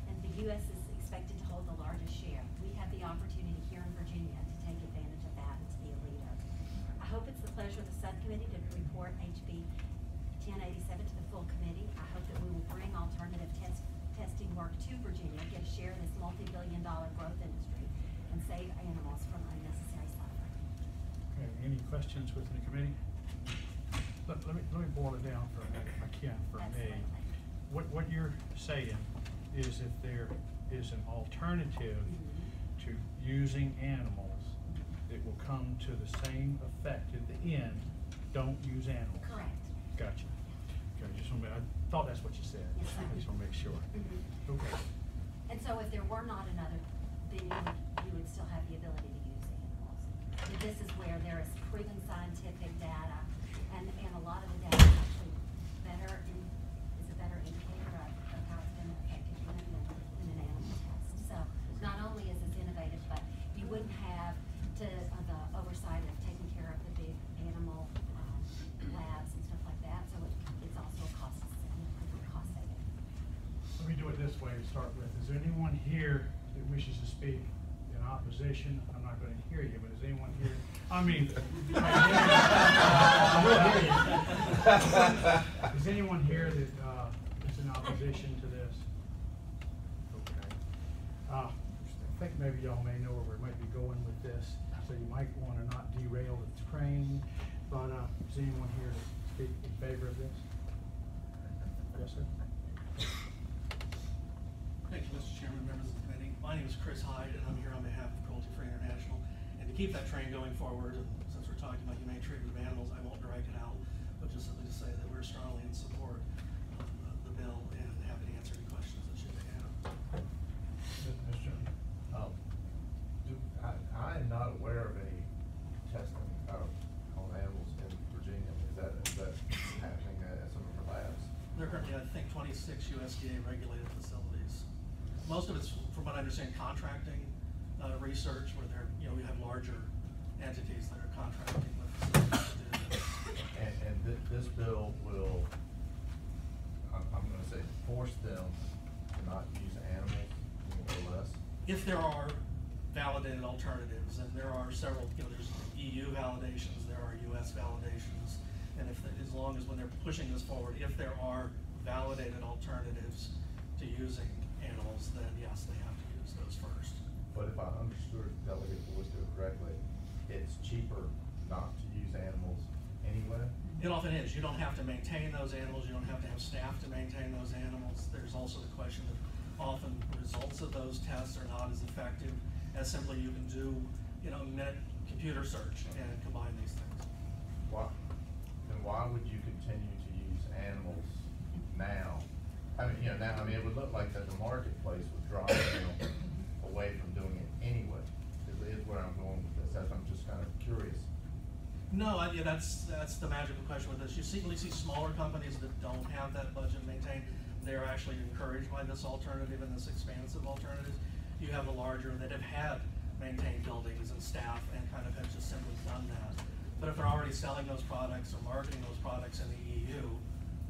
And the U.S. is expected to hold the largest share. We have the opportunity here in Virginia to take advantage of that and to be a leader. I hope it's the pleasure of the subcommittee to report HB 1087 to the full committee. I hope that we will bring alternative testing work to Virginia, get a share in this multi-billion-dollar growth industry, and save animals from unnecessary suffering. Okay, any questions within the committee? Let me boil it down for a minute, if I can, for me. What you're saying is if there is an alternative to using animals, it will come to the same effect at the end, don't use animals. Correct. Gotcha. Okay, I thought that's what you said. Yes, sir. I just want to make sure. Okay. And so if there were not another, then you would still have the ability to use animals. But this is where there is proven scientific data, and a lot of the data is actually is a better indicator of how it's been effective in an animal test. So not only is this innovative, but you wouldn't have the oversight of taking care of the big animal labs and stuff like that. So it's also a cost saving. Let me do it this way to start with. Is there anyone here that wishes to speak in opposition? I'm not going to hear you, but is anyone here? I mean, I will hear you. Is anyone here that is in opposition to this? Okay. I think maybe y'all may know where we might be going with this, so you might want to not derail the train. But is anyone here to speak in favor of this? Yes, sir. Thank you, Mr. Chairman, members of the committee. My name is Chris Hyde, and I'm here on behalf of Cruelty Free International. And to keep that train going forward, and since we're talking about humane treatment of animals, I won't drag it out, but just simply to say that we're strongly in support of the bill and happy to answer any questions that you may have. Mr. Chairman, I am not aware of any testing on animals in Virginia. Is that happening at some of our labs? There are currently, I think, 26 USDA regulated facilities. Most of it's, from what I understand, contracting research, where we have larger entities that are contracting with facilities to do this. And this bill will, I'm going to say, force them to not use animals, more or less. If there are validated alternatives, and there are several, there's EU validations, there are US validations, and as long as when they're pushing this forward, if there are validated alternatives to using animals, then yes, they have to use those first. But if I understood Delegate Forster correctly, it's cheaper not to use animals anyway? It often is. You don't have to maintain those animals. You don't have to have staff to maintain those animals. There's also the question that often results of those tests are not as effective as simply you can do, a minute computer search and combine these things. Why would you continue to use animals now? It would look like that the marketplace would drop down away from doing it anyway. Is where I'm going with this. I'm just kind of curious. No, that's the magical question with this. You see smaller companies that don't have that budget maintained. They're actually encouraged by this alternative and this expansive alternative. You have the larger that have had maintained buildings and staff and kind of have just simply done that. But if they're already selling those products or marketing those products in the EU,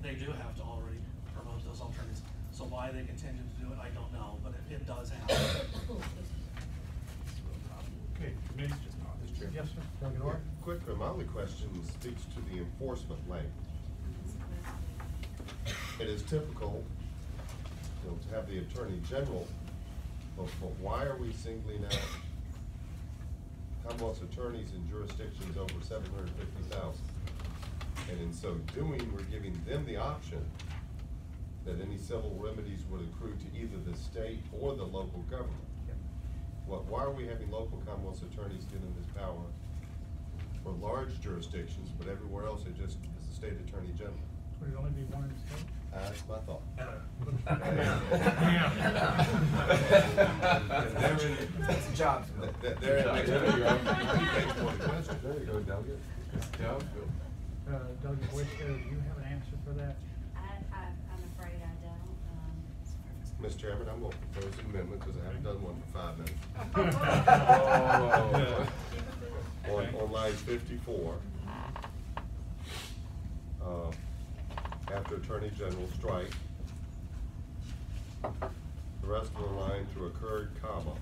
they do have to already promote those alternatives. So why they continue to do it, I don't know, but it does happen. Okay, yes, sir. Delegate Orr? Quickly, my only question speaks to the enforcement language. It is typical, to have the Attorney General, but why are we singling out Commonwealth's attorneys in jurisdictions over 750,000? And in so doing, we're giving them the option that any civil remedies would accrue to either the state or the local government. Why are we having local Commonwealth's attorneys given this power for large jurisdictions, but everywhere else it just is the state attorney general? Would it only be one in the state? That's my thought. That's a job. There you go, Delegate. Delegate Whitaker, do you have an answer for that? I'm afraid I don't. Mr. Chairman, I'm going to propose an amendment because I haven't done one for 5 minutes. On line 54, after Attorney General strike, the rest of the line through occurred comma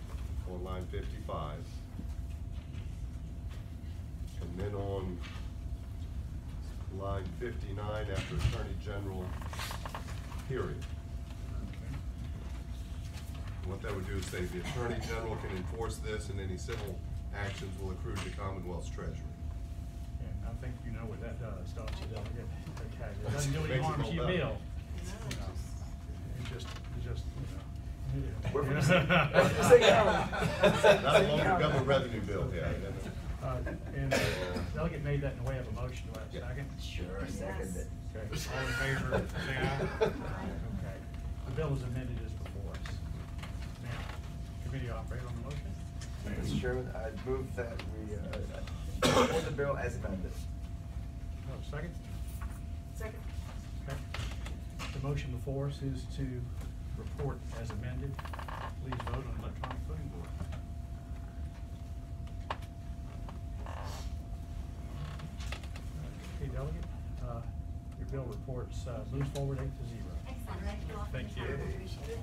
on line 55. And then on line 59 after Attorney General, period. What that would do is say the Attorney General can enforce this and any civil actions will accrue to the Commonwealth's treasury. And I think you know what that does, don't you, Delegate? Okay, it doesn't do any harm to your bill. You know, it just, you know. We're from the Not a local government revenue bill here. And Delegate made that in the way of a motion, do I have a second? Sure, second it. Okay, all in favor, say aye. Okay, the bill is amended as before us. Now, committee operate on the motion? Mr. Chairman, I move that we support the bill as amended. No, second? Second. Okay. The motion before us is to report as amended. Please vote on electronic voting board. Okay, Delegate, your bill reports moves forward 8-0. Excellent, thank you all for Thank your you. time, I appreciate it.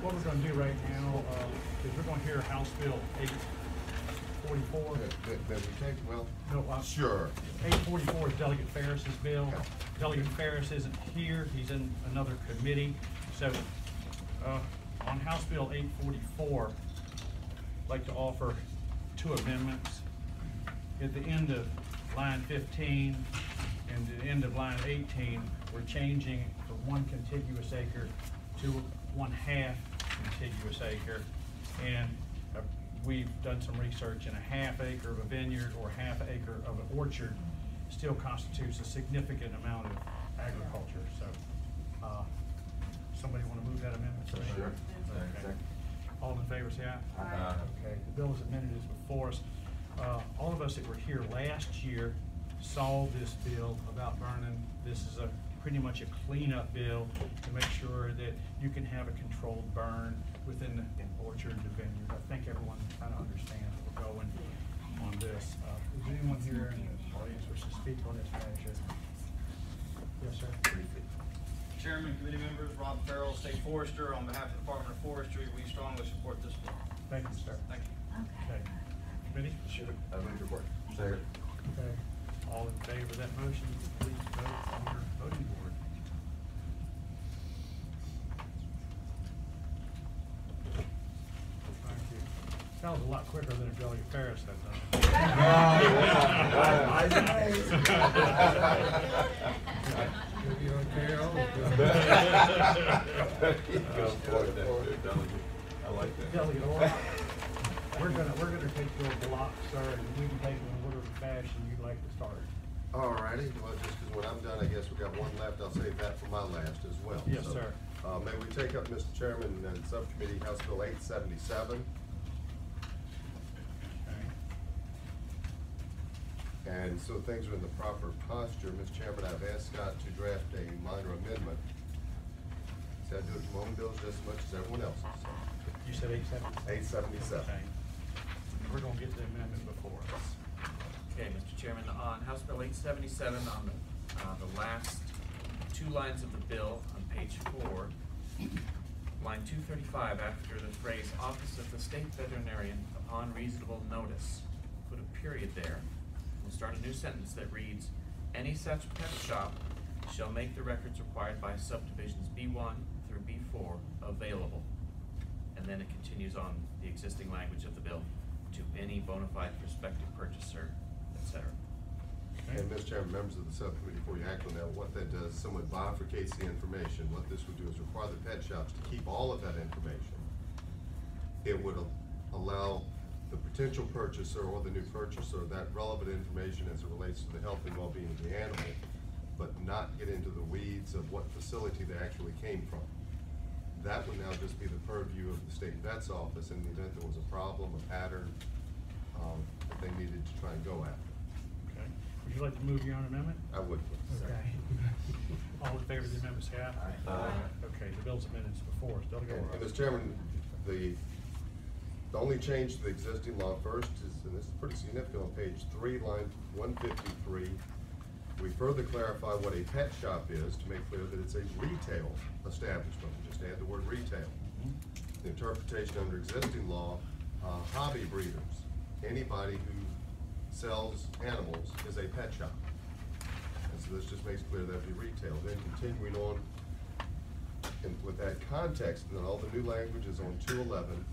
What we're gonna do right now, is we're gonna hear House Bill 844. That we take, well, No, sure. 844 is Delegate Ferris's bill. Delegate Ferris isn't here, he's in another committee. So, on House Bill 844, I'd like to offer 2 amendments. At the end of line 15 and the end of line 18, we're changing from 1 contiguous acre to 1/2 contiguous acre. And we've done some research, and a 1/2 acre of a vineyard or 1/2 acre of an orchard still constitutes a significant amount of agriculture. So, somebody want to move that amendment? Sure. Okay. All in favor, say aye. Aye. Okay, the bill is amended as before us. All of us that were here last year saw this bill about burning. This is pretty much a cleanup bill to make sure that you can have a controlled burn within the orchard and the vineyard. I think everyone kind of understands where we're going on this. Is anyone here in the audience wish to speak on this measure? Yes, sir. Chairman, committee members, Rob Farrell, State Forester. On behalf of the Department of Forestry, we strongly support this bill. Thank you, sir. Thank you. Okay. Committee? Sure. I move to report. Second. Okay. All in favor of that motion, please vote on your voting board. Thank you. That was a lot quicker than if Delegate Ferris had done I like that. Delegate Orr, we're gonna take your block, sir, and we can take them in whatever fashion you'd like to start. Alrighty, well, just because when I'm done, I guess we've got one left, I'll save that for my last as well. Yes, So, sir. May we take up, Mr. Chairman, and Subcommittee House Bill 877? And so things are in the proper posture, Mr. Chairman, I've asked Scott to draft a minor amendment. So I do it to my own bills just as much as everyone else's. You said 877? 877. Okay. We're gonna get the amendment before us. Okay, Mr. Chairman, on House Bill 877, on the last 2 lines of the bill on page 4, line 235, after the phrase "Office of the State Veterinarian upon reasonable notice," put a period there. We'll start a new sentence that reads, "Any such pet shop shall make the records required by subdivisions B1 through B4 available." And then it continues on the existing language of the bill, "to any bona fide prospective purchaser," etc. And Mr. Chairman, members of the subcommittee, before you act on that, what that does, someone bifurcates the information. What this would do is require the pet shops to keep all of that information. It would allow the potential purchaser or the new purchaser that relevant information as it relates to the health and well-being of the animal, but not get into the weeds of what facility they actually came from. That would now just be the purview of the state vet's office in the event there was a problem, a pattern, that they needed to try and go after. Okay. Would you like to move your own amendment? I would, please. Okay. All in favor of the amendment, say aye. Aye. Okay, the bill's amendments before us. Delegate And, Ross. Mr. Chairman, the only change to the existing law first is, and this is pretty significant, on page 3, line 153, we further clarify what a pet shop is to make clear that it's a retail establishment. Just add the word retail. The interpretation under existing law, hobby breeders, anybody who sells animals is a pet shop. And so this just makes clear that'd be retail. Then continuing on, and with that context, and then all the new language is on 211.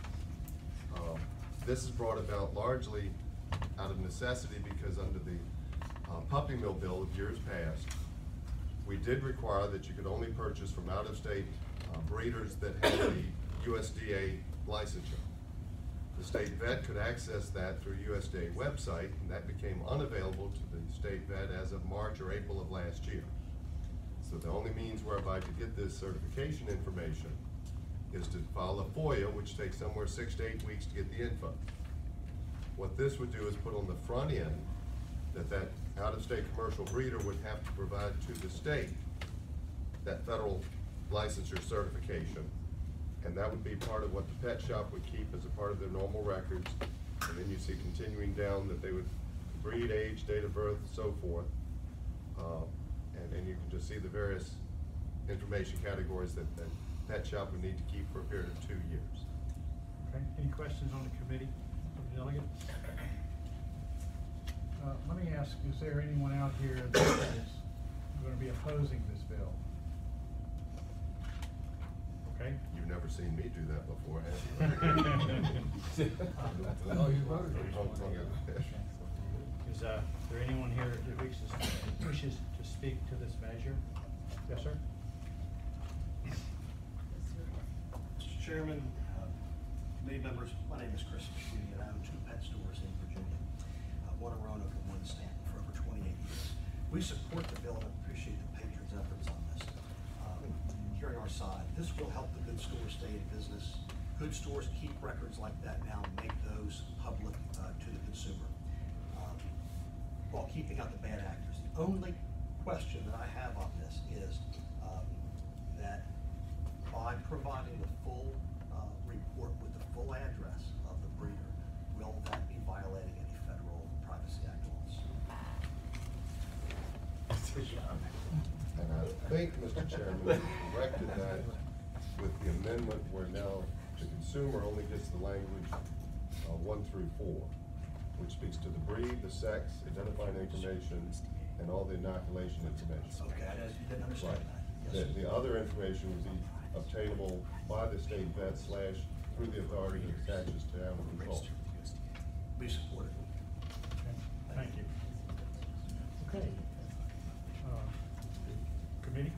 This is brought about largely out of necessity because under the puppy mill bill of years past, we did require that you could only purchase from out-of-state breeders that had the USDA licensure. The state vet could access that through USDA website, and that became unavailable to the state vet as of March or April of last year. So the only means whereby to get this certification information is to file a FOIA, which takes somewhere 6 to 8 weeks to get the info. What this would do is put on the front end that out-of-state commercial breeder would have to provide to the state that federal licensure certification. And that would be part of what the pet shop would keep as a part of their normal records. And then you see continuing down that they would breed, age, date of birth, so forth. And you can just see the various information categories that the pet shop would need to keep for a period of 2 years. Okay, any questions on the committee of the delegate? Let me ask, is there anyone out here that is going to be opposing this bill? Okay. You've never seen me do that before, have you? Oh, you voted. Is there anyone here that wishes to speak to this measure? Yes, sir? Mr. Chairman, committee members, my name is Chris McShee, and I own 2 pet stores in Virginia, one in Roanoke and one in Stanton, for over 28 years. We support the bill and appreciate the patrons' efforts on this. Hearing our side, this will help the good stores stay in business. Good stores keep records like that now and make those public to the consumer, while keeping out the bad actors. The only question that I have on this is that by providing the full report with the full address of the breeder, will that be violating any federal Privacy Act laws? And I think, Mr. Chairman, we corrected that with the amendment where now the consumer only gets the language 1 through 4, which speaks to the breed, the sex, identifying information, and all the inoculation information. Okay, I didn't understand Right. that. Yes. The other information would be obtainable by the state vet / through the authority that attaches to animal control. We support it. Okay, thank you. Okay. Committee?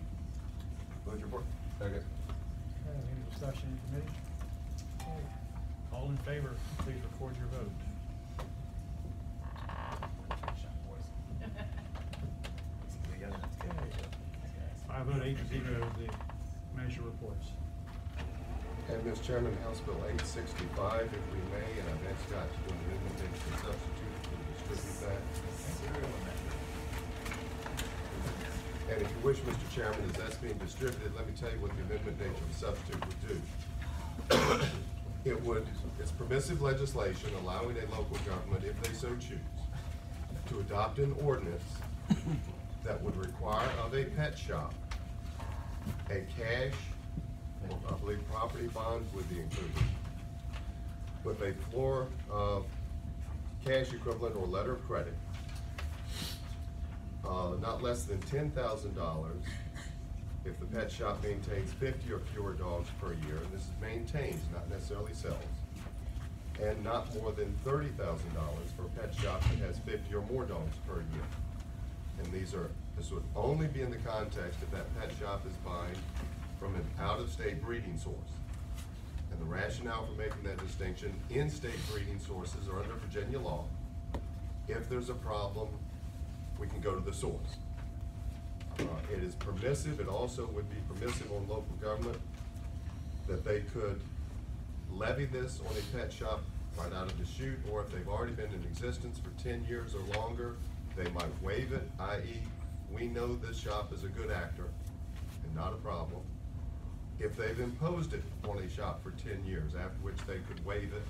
Move your report. Second. Okay, any discussion in committee? Okay. All in favor, please record your vote. I vote 8-0, the measure reports. And, Mr. Chairman, House Bill 865, if we may, and I've asked Scott to do an amendment to substitute to distribute that. And if you wish, Mr. Chairman, as that's being distributed, let me tell you what the amendment nature of the substitute would do. It's permissive legislation allowing a local government, if they so choose, to adopt an ordinance that would require of a pet shop a cash, or I believe property bonds would be included, with a floor of cash equivalent or letter of credit, not less than $10,000 if the pet shop maintains 50 or fewer dogs per year, and this is maintains, not necessarily sells, and not more than $30,000 for a pet shop that has 50 or more dogs per year. And this would only be in the context if that pet shop is buying from an out-of-state breeding source. And the rationale for making that distinction, in-state breeding sources are under Virginia law. If there's a problem, we can go to the source. It is permissive, it also would be permissive on local government that they could levy this on a pet shop right out of the chute, or if they've already been in existence for 10 years or longer, they might waive it, i.e., we know this shop is a good actor and not a problem. If they've imposed it on a shop for 10 years, after which they could waive it,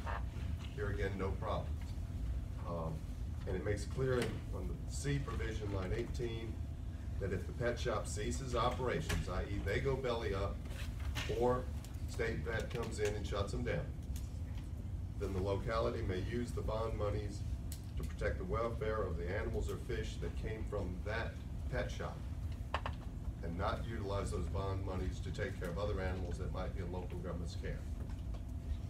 here again, no problem. And it makes clear on the C provision, line 18, that if the pet shop ceases operations, i.e. they go belly up, or state vet comes in and shuts them down, then the locality may use the bond monies to protect the welfare of the animals or fish that came from that pet shop, and not utilize those bond monies to take care of other animals that might be in local government's care.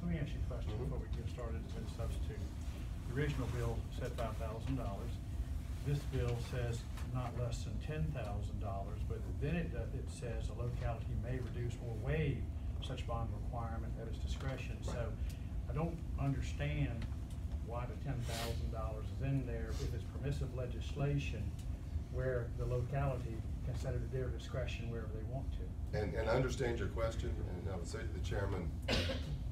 Let me ask you a question before we get started with the substitute. The original bill said $5,000. This bill says not less than $10,000, but then it says a locality may reduce or waive such bond requirement at its discretion. So I don't understand why the $10,000 is in there if it's permissive legislation where the locality can set it at their discretion wherever they want to. And I understand your question, and I would say to the chairman,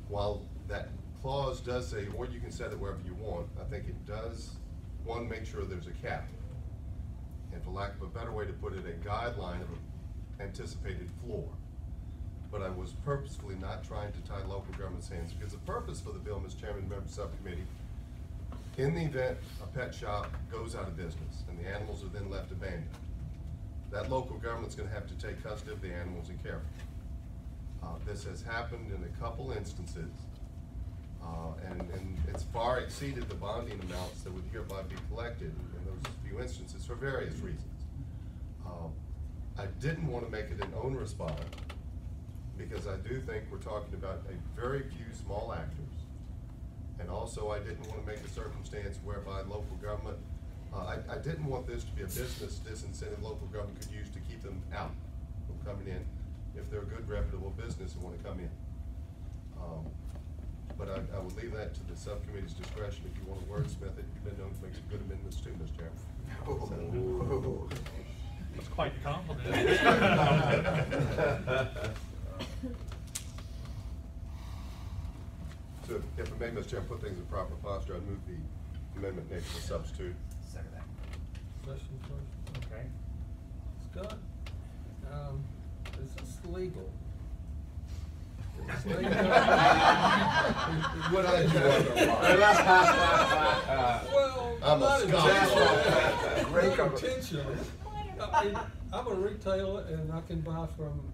while that clause does say, or you can set it wherever you want, I think it does, one, make sure there's a cap. And for lack of a better way to put it, a guideline of an anticipated floor. But I was purposefully not trying to tie local government's hands, because the purpose for the bill, Mr. Chairman, members of the subcommittee, in the event a pet shop goes out of business and the animals are then left abandoned, that local government's gonna have to take custody of the animals and care for them. This has happened in a couple instances, and it's far exceeded the bonding amounts that would hereby be collected in those few instances for various reasons. I didn't want to make it an onerous bond, because I do think we're talking about a very few small actors. And also, I didn't want to make a circumstance whereby local government, I didn't want this to be a business disincentive local government could use to keep them out from coming in if they're a good, reputable business and want to come in. But I would leave that to the subcommittee's discretion. If you want to wordsmith it, you've been known to make some good amendments too, Mr. Chairman. That's quite the compliment. So if I may, Mr. Chairman, put things in proper posture, I'd move the amendment next to substitute. Second that. Question first. Okay. Scott, is this legal? What I do Well, I'm not a scholar. intentionally. Not intentionally. I mean, I'm a retailer and I can buy from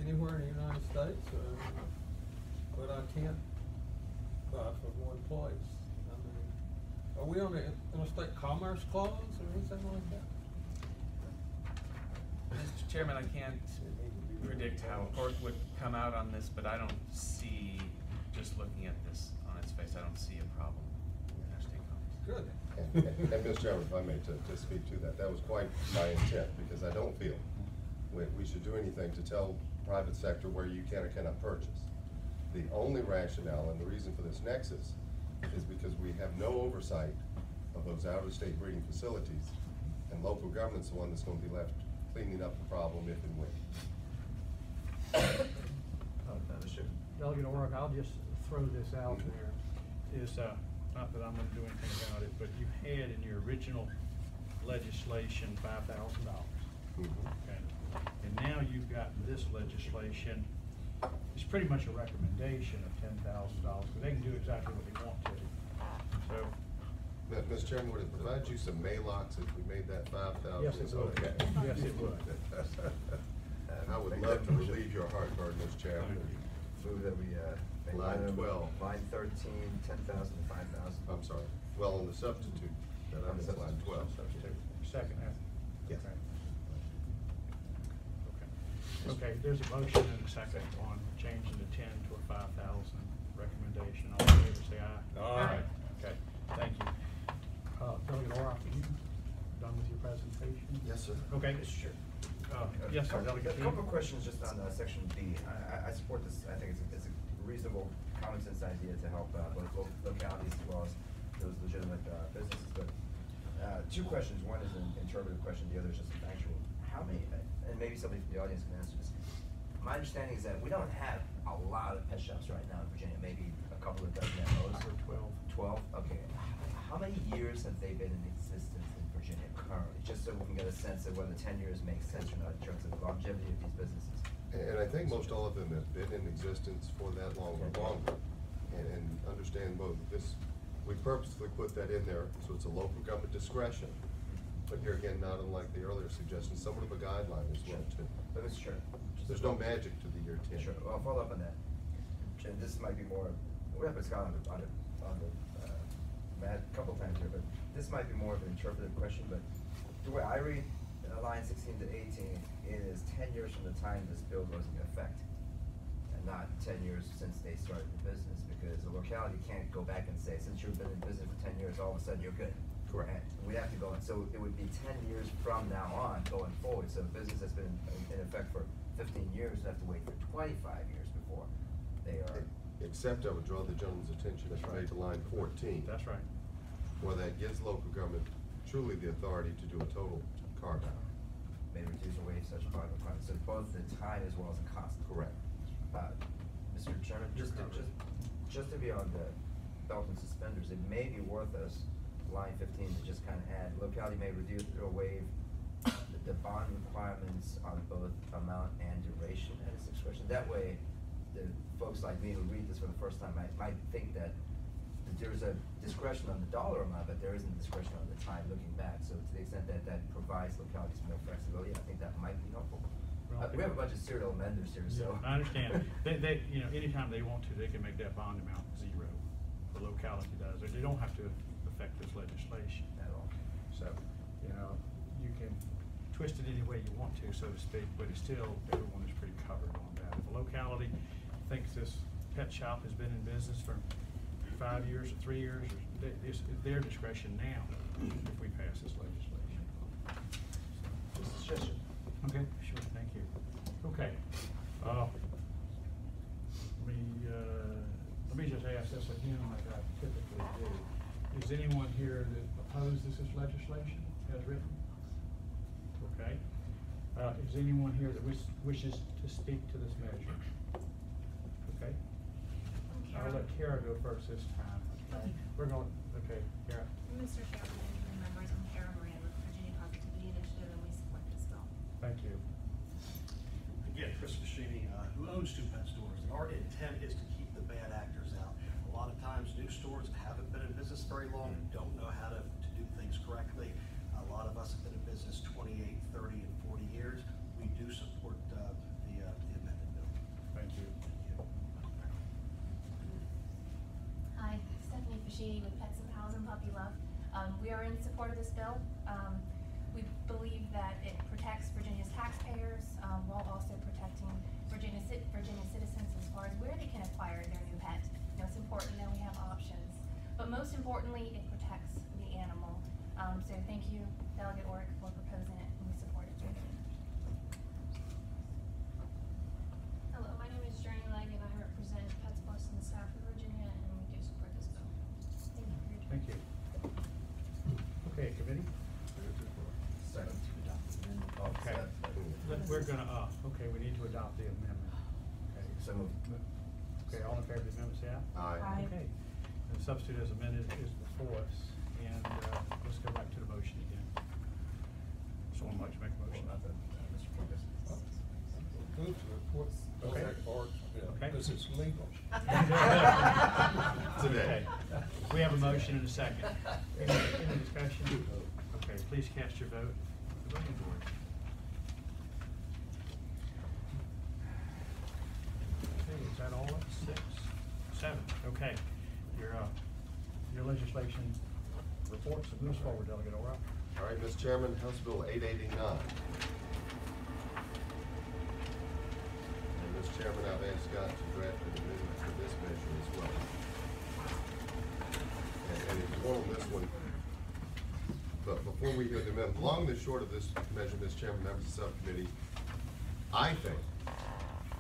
anywhere in the United States, but I can't buy from one place. I mean, are we on the interstate commerce clause or anything like that? Mr. Chairman, I can't predict how court would come out on this, but I don't see, just looking at this on its face, I don't see a problem in interstate commerce. Good. And Mr. Chairman, if I may, to speak to that, that was quite my intent, because I don't feel we should do anything to tell private sector where you can or cannot purchase. The only rationale and the reason for this nexus is because we have no oversight of those out-of-state breeding facilities, and local government's the one that's going to be left cleaning up the problem if and when. Delegate O'Rourke, I'll just throw this out there. Is not that I'm going to do anything about it, but you had in your original legislation $5,000. Okay. And now you've got this legislation. It's pretty much a recommendation of $10,000, but they can do exactly what they want to. So, Mr. Chairman, would it provide you some maylocks if we made that 5,000? yes, it would. Okay. Yes, it would. I would love to relieve your heartburn, Mr. Chairman. Move that we, make Line item 12. Line 13, 10,000 to 5,000. I'm sorry. Well, on the substitute, that I'm at line 12. Second half. Yes. Okay. Okay, there's a motion and a second on changing the 10 to a 5,000 recommendation. All in favor, say aye. Aye. Okay, thank you. Delegate O'Rourke, are you done with your presentation? Yes, sir. Okay. Yes, sure. Yes, sir, Delegate A couple of questions just on section B. I support this. I think it's reasonable, common sense idea to help both localities as well as those legitimate businesses. But two questions. One is an interpretive question. The other is just a factual. How many? And maybe somebody from the audience can answer this. My understanding is that we don't have a lot of pet shops right now in Virginia. Maybe a couple of dozen at most. 12. Okay. How many years have they been in existence in Virginia currently? Just so we can get a sense of whether 10 years makes sense or not in terms of the longevity of these businesses. And I think most all of them have been in existence for that long or longer. And understand both this, we purposely put that in there so it's a local government discretion. But here again, not unlike the earlier suggestion, somewhat of a guideline as well too. But Mr. Chair. There's no magic to the year 10. Sure, well, I'll follow up on that. And this might be more, we have Scott on the mat a couple times here, but this might be more of an interpretive question, but the way I read line 16 to 18, it is 10 years from the time this bill goes into effect, and not 10 years since they started the business, because the locality can't go back and say, since you've been in business for 10 years, all of a sudden you're good. Correct. We have to go, so it would be 10 years from now on going forward. So a business that's been in effect for 15 years would have to wait for 25 years before they are. Except I would draw the gentleman's attention to line 14. That's right. Where that gives local government truly the authority to do a total carve out. May reduce or waive such part requirements. So both the time as well as the cost. Correct. Mr. Chairman, just to be on the belt and suspenders, it may be worth us, line 15, to just kind of add, locality may reduce or waive the bond requirements on both amount and duration at its discretion. That way, the folks like me who read this for the first time might think that there's a discretion on the dollar amount, but there isn't discretion on the time looking back. So to the extent that that provides localities more flexibility, I think that might be helpful. We have a bunch of serial amenders here, so. I understand. They, anytime they want to, they can make that bond amount zero. The locality does. They don't have to affect this legislation at all. So, you can twist it any way you want to, so to speak, but it's still, everyone is pretty covered on that. If a locality thinks this pet shop has been in business for 5 years or 3 years, it's their discretion now if we pass this legislation. Just a suggestion. Okay, sure, thank you. Okay. Let me just ask this again like I typically do. Is anyone here that opposes this legislation as written? Okay. Is anyone here that wishes to speak to this measure? Okay. I'll let Kara go first this time. Okay. We're going, okay, Kara. Mr. Chairman and committee members, I'm Kara Moran with Virginia Positivity Initiative, and we support this bill. Thank you. Again, Chris Machini, who owns 2 pet stores, and our intent is to keep the bad actors out. A lot of times, new stores haven't been in business very long, don't know how to do things correctly. A lot of us have been in business 28, 30, and 40 years. We do support the amended bill. Thank you. Hi, Stephanie Fashini with Pets and Pals and Puppy Love. We are in support of this bill. We believe that it protects Virginia's taxpayers while also protecting Virginia citizens as far as where they can acquire their new pet. It's important that we have options, but most importantly, it protects the animal. So thank you, Delegate Orrick, for proposing it, and we support it. Hello, my name is Jane Legg, and I represent Pets Plus in the South of Virginia, and we do support this bill. Thank you for your time. Thank you. Okay, committee? Second to adopt the amendment. Okay. We're gonna, okay, we need to adopt the amendment. Okay. So moved. Okay, all in favor of the amendment, say aye. Aye. Okay. And the substitute as amended is before us, and let's go back to the motion again. Someone like to make a motion? Move to report. Okay. Okay. This is legal. Today. We have a motion and a second. Any discussion? Okay, please cast your vote. The voting board. Okay, is that all? 6, 7. Okay. Your legislation reports and moves forward, Delegate Orrick. All right, Mr. Chairman, House Bill 889. And Mr. Chairman, I've asked Scott to draft an amendment for this measure as well. And if you want on this one, but before we hear the amendment, long and short of this measure, Mr. Chairman, members of the subcommittee, I think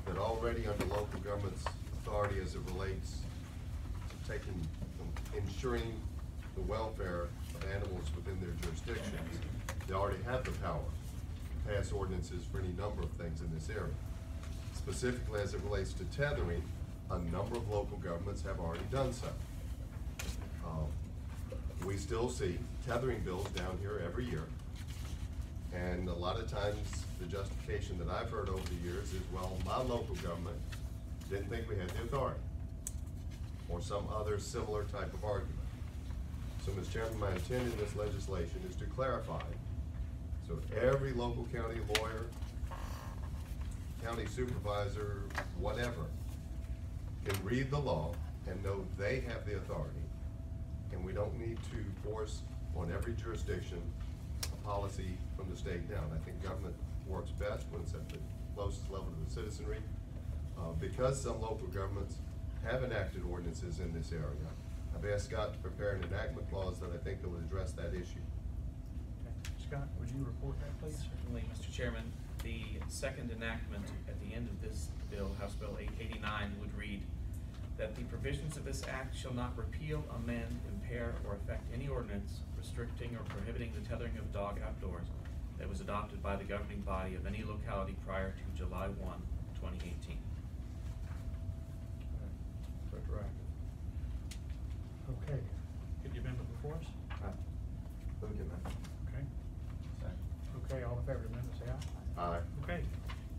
that already under local government's authority as it relates to ensuring the welfare of animals within their jurisdictions. They already have the power to pass ordinances for any number of things in this area. Specifically as it relates to tethering, a number of local governments have already done so. We still see tethering bills down here every year. And a lot of times the justification that I've heard over the years is, well, my local government didn't think we had the authority, or some other similar type of argument. So, Mr. Chairman, my intent in this legislation is to clarify, so every local county lawyer, county supervisor, whatever, can read the law and know they have the authority, and we don't need to force on every jurisdiction a policy from the state down. I think government works best when it's at the closest level to the citizenry. Because some local governments have enacted ordinances in this area, I've asked Scott to prepare an enactment clause that I think that would address that issue. Okay. Scott, would you report that, please? Certainly, Mr. Chairman. The second enactment at the end of this bill, House Bill 889, would read that the provisions of this act shall not repeal, amend, impair, or affect any ordinance restricting or prohibiting the tethering of a dog outdoors that was adopted by the governing body of any locality prior to July 1, 2018. Retroactive. Okay. Get the amendment before us? Look at that. Okay. Okay, all in favor of the amendment, say aye. Aye. Okay.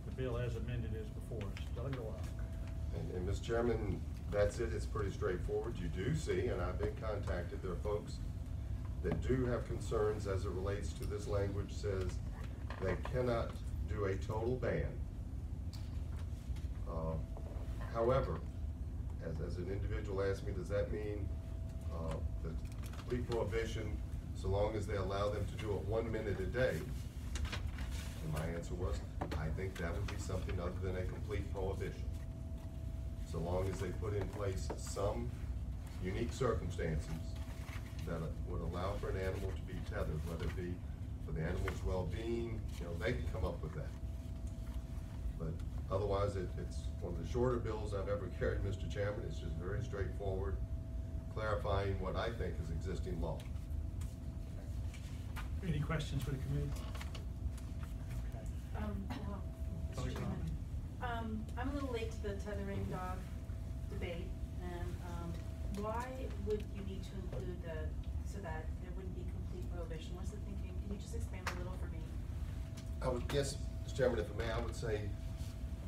The bill as amended is before us. Delegate O'Rourke. And Mr. Chairman, that's it. It's pretty straightforward. You do see, and I've been contacted, there are folks that do have concerns as it relates to this language says they cannot do a total ban. However, as an individual asked me, does that mean the complete prohibition so long as they allow them to do it 1 minute a day? And my answer was, I think that would be something other than a complete prohibition. So long as they put in place some unique circumstances that would allow for an animal to be tethered, whether it be for the animal's well-being, they can come up with that. But otherwise, it's one of the shorter bills I've ever carried, Mr. Chairman. It's just very straightforward, clarifying what I think is existing law. Any questions for the committee? Mr. Chairman, I'm a little late to the tethering dog debate, and why would you need to include so that there wouldn't be complete prohibition? What's the thinking? Can you just expand a little for me? Yes, Mr. Chairman, if I may, I would say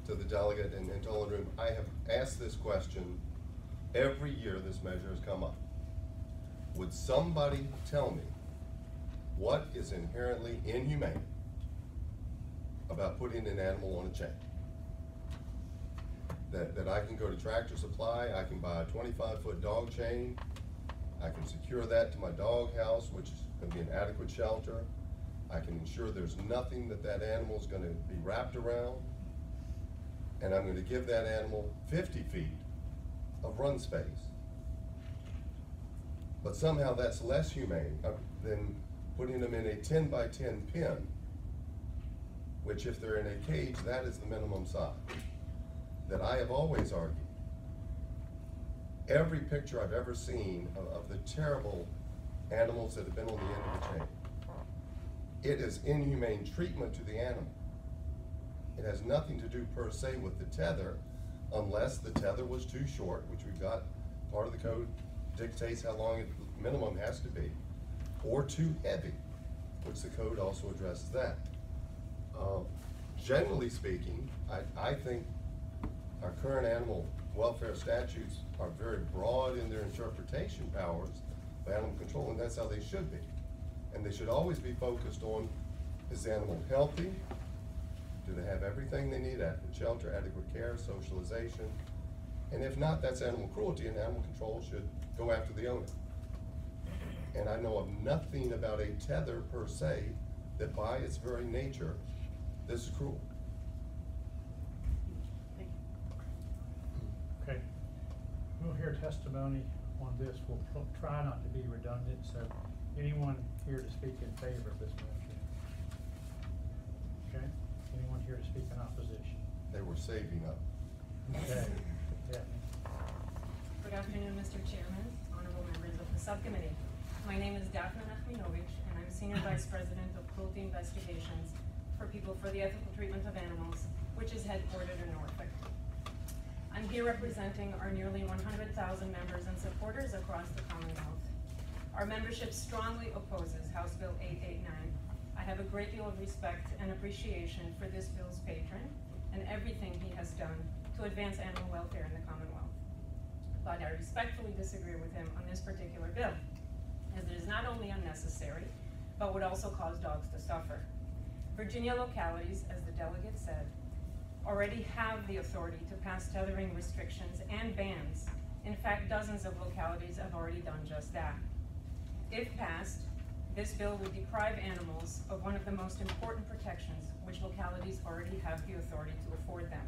to the delegate and to all in the room, I have asked this question every year this measure has come up. Would somebody tell me what is inherently inhumane about putting an animal on a chain? That I can go to Tractor Supply, I can buy a 25-foot dog chain, I can secure that to my dog house, which is going to be an adequate shelter. I can ensure there's nothing that animal is going to be wrapped around, and I'm going to give that animal 50 feet of run space. But somehow that's less humane than putting them in a 10 by 10 pen, which if they're in a cage, that is the minimum size. That I have always argued. Every picture I've ever seen of the terrible animals that have been on the end of the chain, it is inhumane treatment to the animal. It has nothing to do per se with the tether, unless the tether was too short, which we've got, part of the code dictates how long it minimum has to be, or too heavy, which the code also addresses that. Generally speaking, I think our current animal welfare statutes are very broad in their interpretation powers of animal control, and that's how they should be. And they should always be focused on, is the animal healthy? Do they have everything they need? Adequate shelter, adequate care, socialization? And if not, that's animal cruelty, and animal control should go after the owner. And I know of nothing about a tether per se that by its very nature, this is cruel. Okay. We'll hear testimony on this. We'll try not to be redundant, so anyone here to speak in favor of this motion? Okay. Anyone here to speak in opposition? They were saving up. Okay. Yeah. Chairman, honorable members of the subcommittee. My name is Daphne Nachminovich, and I'm Senior Vice President of Cruelty Investigations for People for the Ethical Treatment of Animals, which is headquartered in Norfolk. I'm here representing our nearly 100,000 members and supporters across the Commonwealth. Our membership strongly opposes House Bill 889. I have a great deal of respect and appreciation for this bill's patron and everything he has done to advance animal welfare in the Commonwealth. But I respectfully disagree with him on this particular bill, as it is not only unnecessary, but would also cause dogs to suffer. Virginia localities, as the delegate said, already have the authority to pass tethering restrictions and bans. In fact, dozens of localities have already done just that. If passed, this bill would deprive animals of one of the most important protections which localities already have the authority to afford them.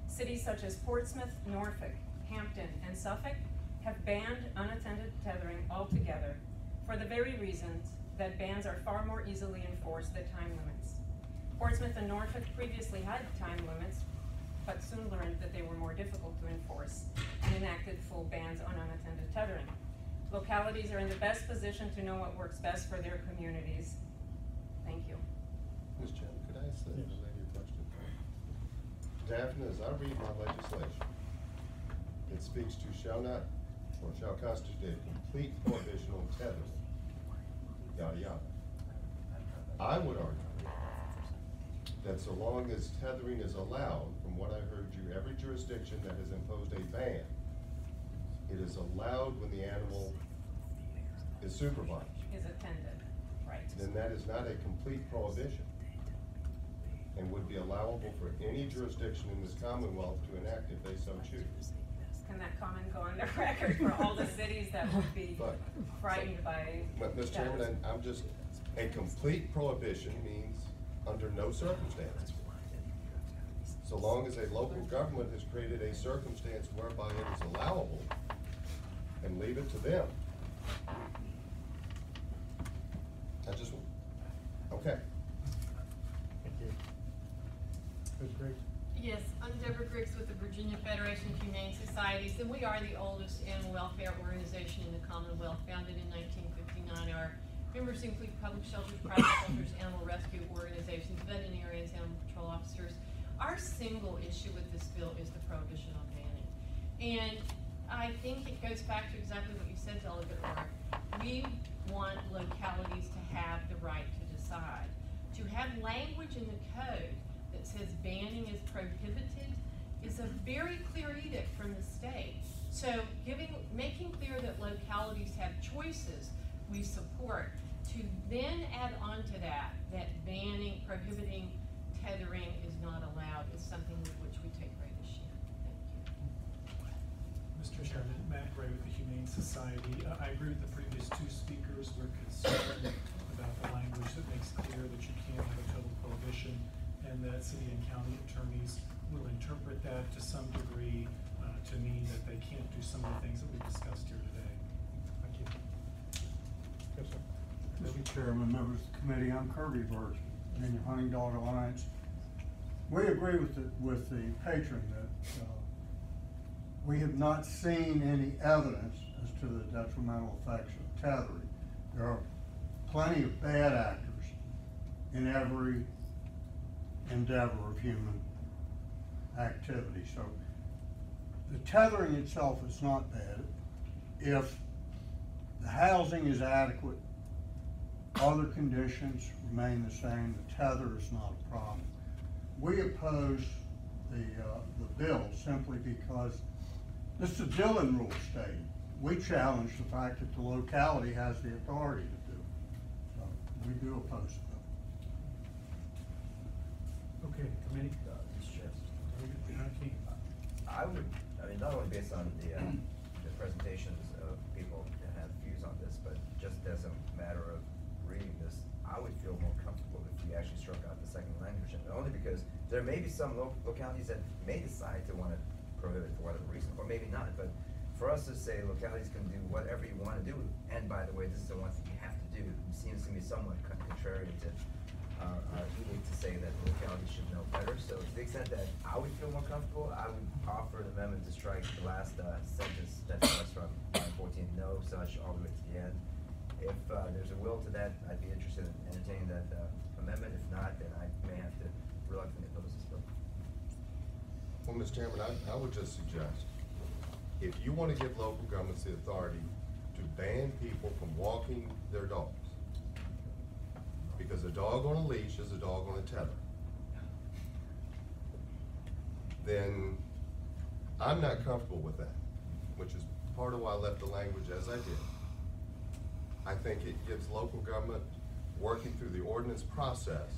Cities such as Portsmouth, Norfolk, Hampton, and Suffolk have banned unattended tethering altogether for the very reasons that bans are far more easily enforced than time limits. Portsmouth and Norfolk previously had time limits, but soon learned that they were more difficult to enforce and enacted full bans on unattended tethering. Localities are in the best position to know what works best for their communities. Thank you. Ms. Chairman, could I ask the lady a question? Daphne, as I read my legislation, it speaks to shall not or shall constitute a complete prohibition on tethering, yada yada. I would argue that so long as tethering is allowed, from what I heard you, every jurisdiction that has imposed a ban, it is allowed when the animal is supervised. Is attended, right. Then that is not a complete prohibition and would be allowable for any jurisdiction in this Commonwealth to enact if they so choose. Can that comment go on the record for all the cities that would be frightened by But, Mr. Chairman, I'm just, a complete prohibition means under no circumstances. So long as a local government has created a circumstance whereby it is allowable, and leave it to them. Okay. Thank you. Ms. Griggs? Yes, I'm Deborah Griggs with the Virginia Federation of Humane Societies, and we are the oldest animal welfare organization in the Commonwealth, founded in 1959. Our members include public shelters, private shelters, animal rescue organizations, veterinarians, animal control officers. Our single issue with this bill is the prohibition on banning. And I think it goes back to exactly what you said, Delegate Orr. We want localities to have the right to decide. To have language in the code that says banning is prohibited is a very clear edict from the state. So making clear that localities have choices, we support. To then add on to that banning, prohibiting tethering is not allowed is something with which we take great issue. Thank you. Mr. Chairman, Matt Gray with the Humane Society. I agree with the previous two speakers. We're concerned about the language that makes clear that you can't have a total prohibition, and that city and county attorneys will interpret that to some degree to mean that they can't do some of the things that we discussed here today. Thank you. Yes, sir. Mr. Chairman, members of the committee, I'm Kirby Birch, Virginia Hunting Dog Alliance. We agree with the patron that we have not seen any evidence as to the detrimental effects of tethering. There are plenty of bad actors in every endeavor of human activity. So the tethering itself is not bad. If the housing is adequate, other conditions remain the same, the tether is not a problem. We oppose the bill simply because this is a Dillon rule state. We challenge the fact that the locality has the authority to do it. So we do oppose the bill. Okay, committee? Mr. Chair. I mean, not only based on the presentations of people that have views on this, but just as a matter of reading this, I would feel more comfortable if we actually struck out the second language, and only because there may be some localities that may decide to want to prohibit for whatever reason, or maybe not, but for us to say localities can do whatever you want to do, and by the way, this is the one thing you have to do, seems to me somewhat contrary to our edict to say that localities should know better. So to the extent that I would feel more comfortable, I would offer an amendment to strike the last sentence that starts no such all the way to the end. If there's a will to that, I'd be interested in entertaining that amendment. If not, then I may have to reluctantly oppose this bill. Well, Mr. Chairman, I would just suggest, if you want to give local governments the authority to ban people from walking their dogs, because a dog on a leash is a dog on a tether, then I'm not comfortable with that, which is part of why I left the language as I did. I think it gives local government working through the ordinance process,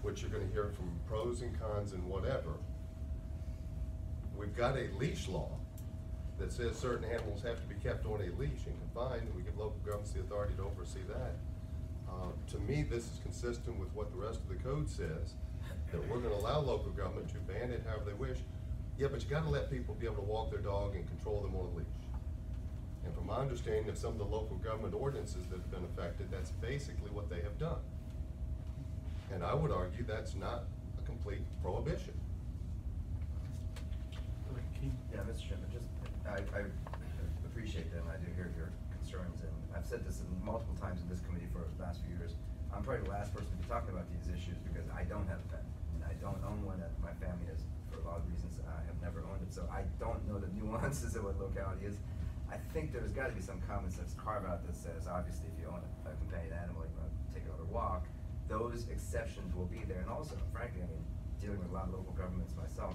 which you're gonna hear from pros and cons and whatever. We've got a leash law that says certain animals have to be kept on a leash and confined, and we give local governments the authority to oversee that. To me, this is consistent with what the rest of the code says, that we're gonna allow local government to ban it however they wish. Yeah, but you gotta let people be able to walk their dog and control them on a leash. And from my understanding of some of the local government ordinances that have been affected, that's basically what they have done. And I would argue that's not a complete prohibition. Yeah, Mr. Chairman, just, I appreciate that, and I do hear your concerns, and I've said this multiple times in this committee for the last few years. I'm probably the last person to be talking about these issues because I don't have a pet, and I don't own one. My family has, for a lot of reasons, I have never owned it, so I don't know the nuances of what locality is. I think there's gotta be some common sense carve out that says, obviously, if you own a companion animal, you want to take it on a walk, those exceptions will be there. And also, frankly, I mean, dealing with a lot of local governments myself,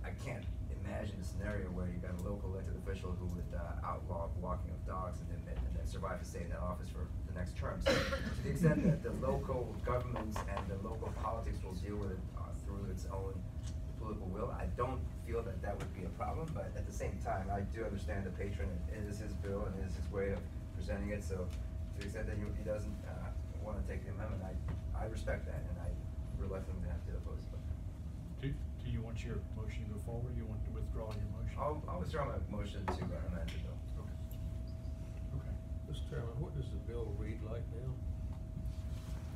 I can't imagine a scenario where you've got a local elected official who would outlaw walking of dogs and then survive to stay in that office for the next term. So to the extent that the local governments and the local politics will deal with it through its own political will, I don't feel that that would be a problem. But at the same time, I do understand the patron, it is his bill and it is his way of presenting it. So to the extent that he doesn't want to take the amendment, I respect that, and I reluctantly have to oppose it. Do you want your motion to go forward, or you want to withdraw your motion? I'll withdraw my motion to amend the bill. Okay. Mr. Chairman, what does the bill read like now?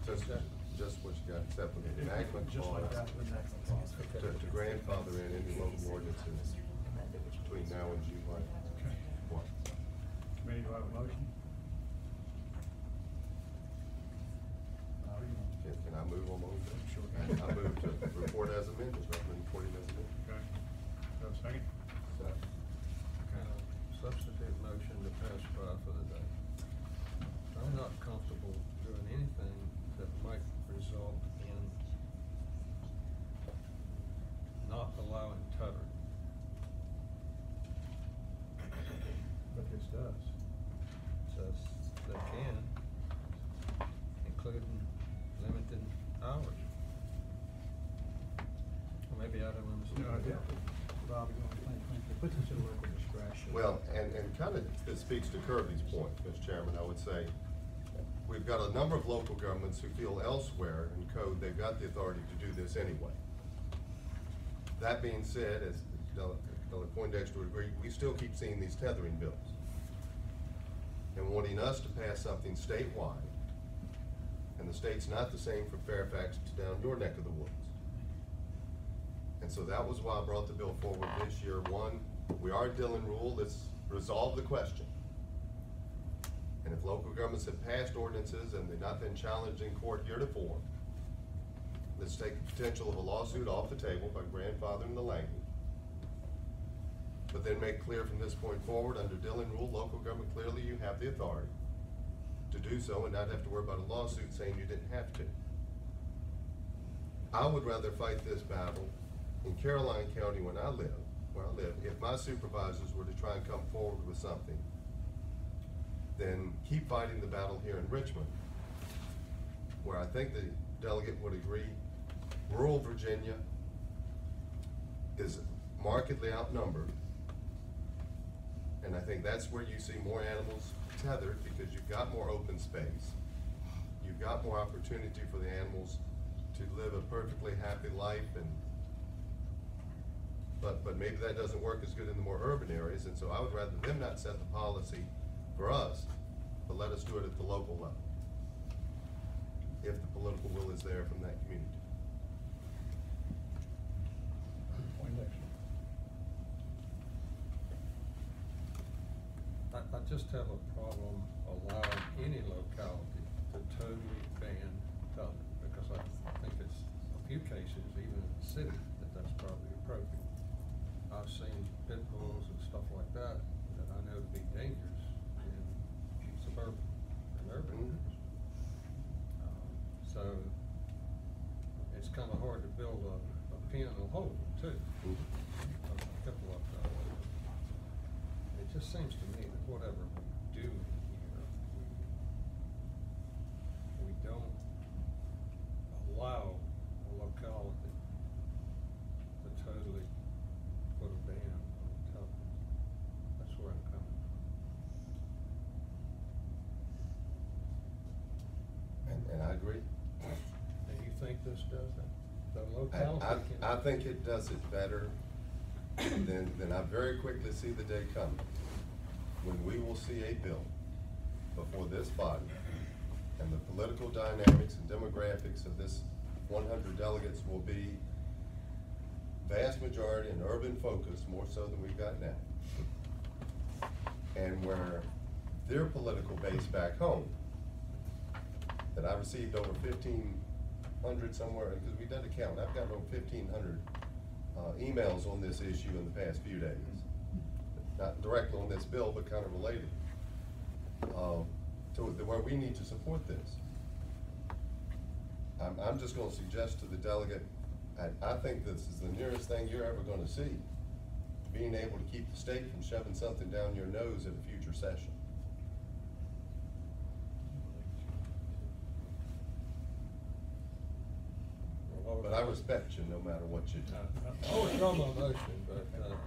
Just what you got, except for the enactment Just like that. to grandfather in any local ordinances between now and July. Okay. What? Committee, do I have a motion? Can I move on motion? Sure. I move to report as amended, recommend reporting as amended. Okay. Do I have a second? Substitute motion to pass by for the day. I'm not comfortable doing anything that might result in not allowing tethering. But this does. Says they can, including limited hours. Or maybe I don't understand. No, I did. Bob, you want to put this in local discretion? Well, and kind of, it speaks to Kirby's point, Mr. Chairman, I would say, we've got a number of local governments who feel elsewhere in code they've got the authority to do this anyway. That being said, as Dr. Poindexter would agree, we still keep seeing these tethering bills. And wanting us to pass something statewide, and the state's not the same from Fairfax to down your neck of the woods. And so that was why I brought the bill forward this year. One, we are Dillon rule, let's resolve the question. And if local governments have passed ordinances and they've not been challenged in court heretofore, let's take the potential of a lawsuit off the table by grandfathering the language. But then make clear from this point forward, under Dillon rule, local government, clearly you have the authority to do so and not have to worry about a lawsuit saying you didn't have to. I would rather fight this battle in Caroline County where I live, if my supervisors were to try and come forward with something, then keep fighting the battle here in Richmond, where I think the delegate would agree, rural Virginia is markedly outnumbered. And I think that's where you see more animals tethered because you've got more open space. You've got more opportunity for the animals to live a perfectly happy life, but maybe that doesn't work as good in the more urban areas, and so I would rather them not set the policy for us, but let us do it at the local level, if the political will is there from that community. I just have a problem allowing any locality to totally ban tethering, because I think it's a few cases, even in the city, that's probably appropriate. I've seen pit bulls and stuff like that I know to be dangerous in suburban and urban areas. So it's kind of hard to build a pen and hold them too. A couple of it just seems to me that whatever we do here, we don't allow a locality to totally put a ban on tethering. That's where I'm coming from. And I agree. Do you think this does that? The locality can. I think it does it better than I very quickly see the day coming when we will see a bill before this body, and the political dynamics and demographics of this 100 delegates will be vast majority in urban focus, more so than we've got now. And where their political base back home, that I received over 1,500 somewhere, because we did a count, I've got over 1,500 emails on this issue in the past few days. Not directly on this bill, but kind of related to where we need to support this. I'm just going to suggest to the delegate, I think this is the nearest thing you're ever going to see, being able to keep the state from shoving something down your nose at a future session. But I respect you no matter what you do. I withdraw my motion, but I'm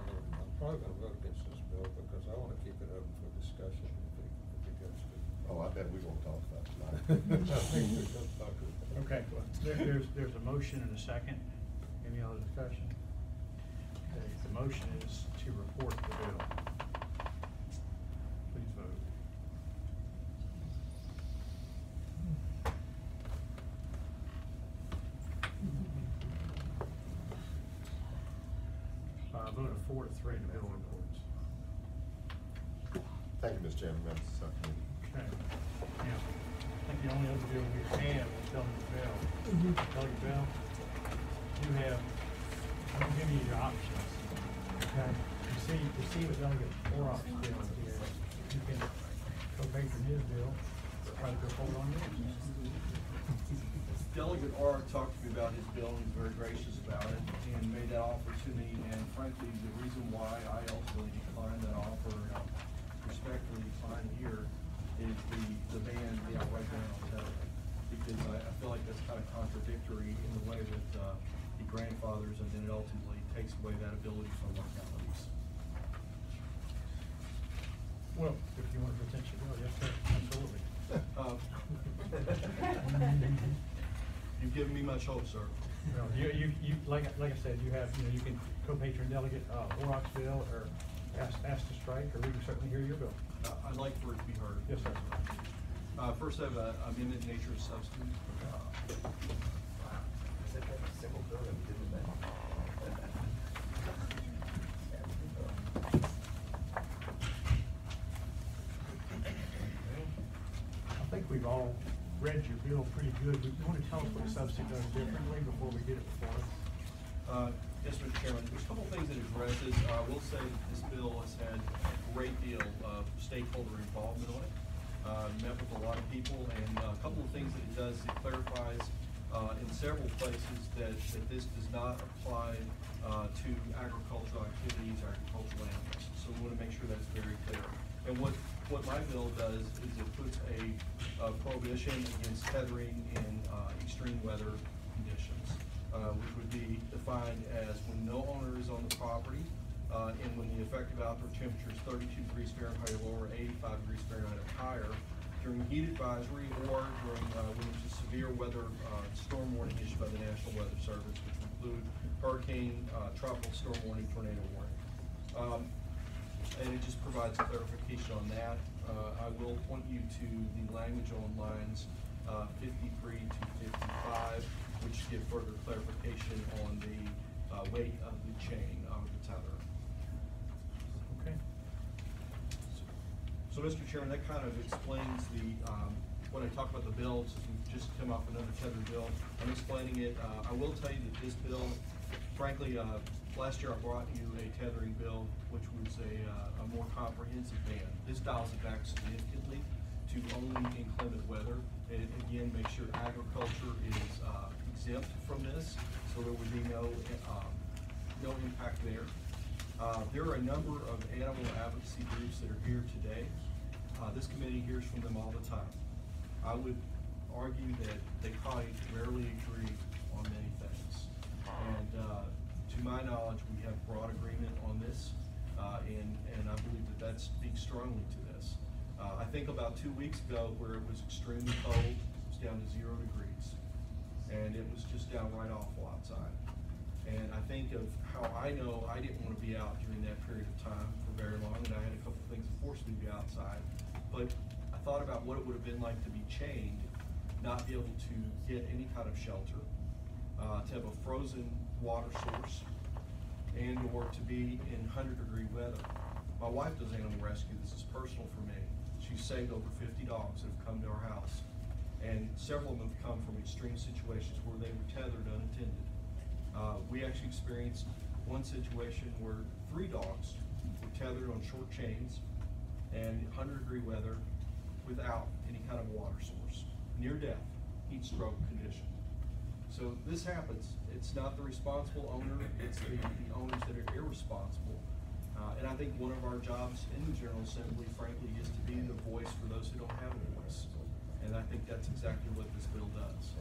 probably going to vote against this bill because I want to keep it open for discussion if it goes to. Oh, I bet we won't talk about it tonight. I think we're going to talk about it. Okay, there's a motion and a second. Any other discussion? Okay, the motion is to report the bill. Please vote. Vote of 4 to 3, the bill reports. Thank you, Mr. Chairman, members of the subcommittee. Okay. Now, I think the only other bill we have is Delegate Bell. Delegate Bell, you have, I'm giving you your options. Okay. You see what Delegate Orrock's bill is. You can go patron his bill, or try to go forward on yours. Delegate Orr talked to me about his bill, and he was very gracious about it, and made that offer to me, and frankly, the reason why I ultimately declined that offer, respectfully declined here, is the ban, the outright ban on tethering. Because I feel like that's kind of contradictory in the way that he grandfathers, and then it ultimately takes away that ability from localities. Well, if you want to potentially go, yes, sir, absolutely. You've given me much hope, sir. Well, you like I said, you have, you can co-patron Delegate Orrock's bill, or ask to strike, or we can certainly hear your bill. I'd like for it to be heard. Yes, sir. First, I have an amendment nature of substance. Simple bill that we didn't amend. I think we've all read your bill pretty good. You want to tell us what substitute does differently before we get it before us? Yes, Mr. Chairman, there's a couple of things it addresses. I will say that this bill has had a great deal of stakeholder involvement on it. Met with a lot of people, and a couple of things that it does, it clarifies in several places that this does not apply to agricultural activities, agricultural animals. So we want to make sure that's very clear. And what my bill does is it puts a prohibition against tethering in extreme weather conditions, which would be defined as when no owner is on the property, and when the effective outdoor temperature is 32 degrees Fahrenheit or lower, 85 degrees Fahrenheit or higher, during heat advisory, or during when there's a severe weather storm warning issued by the National Weather Service, which include hurricane, tropical storm warning, tornado warning. And it just provides clarification on that. I will point you to the language on lines 53 to 55, which give further clarification on the weight of the chain of the tether. Okay. So So, Mr. Chairman, that kind of explains the, when I talk about the bill, since we've just come off another tethered bill, I'm explaining it. I will tell you that this bill, frankly, last year I brought you a tethering bill, which was a more comprehensive ban. This dials it back significantly to only inclement weather, and again, make sure agriculture is exempt from this, so there would be no impact there. There are a number of animal advocacy groups that are here today. This committee hears from them all the time. I would argue that they probably rarely agree on many things. And to my knowledge, we have broad agreement on this, and I believe that speaks strongly to this. I think about 2 weeks ago where it was extremely cold, it was down to 0 degrees, and it was just downright awful outside. And I think of how I know I didn't want to be out during that period of time for very long, and I had a couple of things that forced me to be outside. But I thought about what it would have been like to be chained, not be able to get any kind of shelter, to have a frozen water source, and or to be in 100-degree weather. My wife does animal rescue. This is personal for me. She's saved over 50 dogs that have come to our house, and several of them have come from extreme situations where they were tethered unattended. We actually experienced one situation where 3 dogs were tethered on short chains and 100-degree weather without any kind of water source, near death, heat stroke condition. So this happens. It's not the responsible owner, it's the owners that are irresponsible. And I think one of our jobs in the General Assembly, frankly, is to be the voice for those who don't have a voice. And I think that's exactly what this bill does.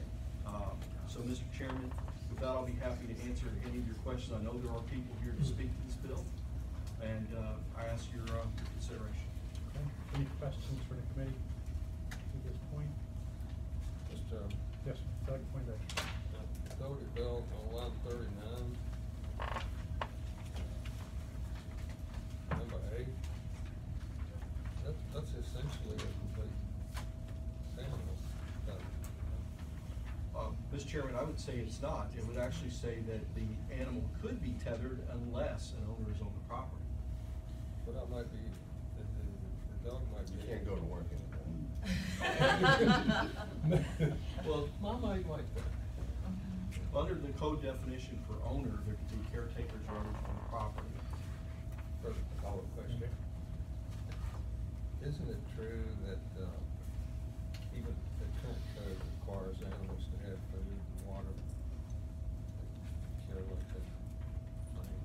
So, Mr. Chairman, with that, I'll be happy to answer any of your questions. I know there are people here to speak to this bill, and I ask your consideration. Okay. Any questions for the committee at this point? Just, yes, Doug, point that. Voted bill on line 39. Number 8. That's essentially a complete animal. Mr. Chairman, I would say it's not. It would actually say that the animal could be tethered unless an owner is on the property. But that might be, the dog might be. You can't go to work anymore. Well, my might like that. Under the code definition for owner, there could be caretakers or others on the property. Further follow-up question. Isn't it true that even the current code requires animals to have food and water? Care what they, I mean,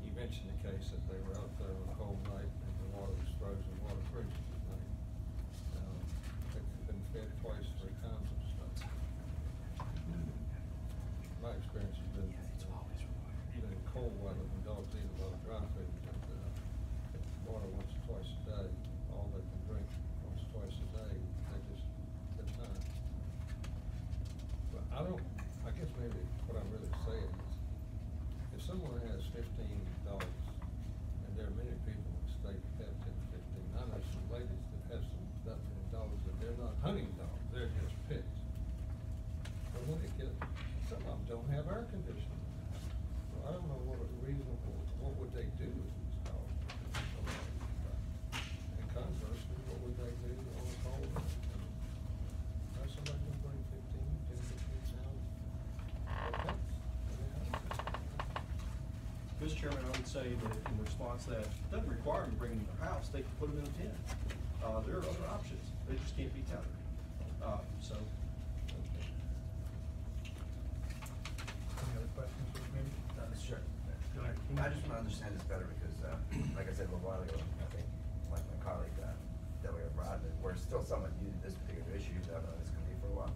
you mentioned the case that they were out there on a cold night and the water was frozen, water freezes at night. They've been fed twice, 3 times and stuff. My experience has been, even in cold weather, when dogs eat a lot of dry food, water once or twice a day, all they can drink once or twice a day, they just, at time. But I guess maybe what I'm really saying is, if someone has 15 dogs, and there are many people in the state that have 10 to 15, I know some ladies that have that many dogs, but they're not hunting dogs, they're just pets. But when they get, some of them don't have air conditioning. So I don't know what would they do with these dogs? And conversely, what would they do on a cold night? How's somebody gonna bring 10 to 15 pounds? Mr. Chairman, I would say that in response to that, it doesn't require them to bring them to their house, they can put them in a tent. There are other options, they just can't be tethered. So. Any other questions for the committee? Sure. Go ahead. I just want to understand this better because, like I said a little while ago, I think, like my colleague, Delia Rodman, we're still somewhat new to this particular issue, that I've known this committee for a while.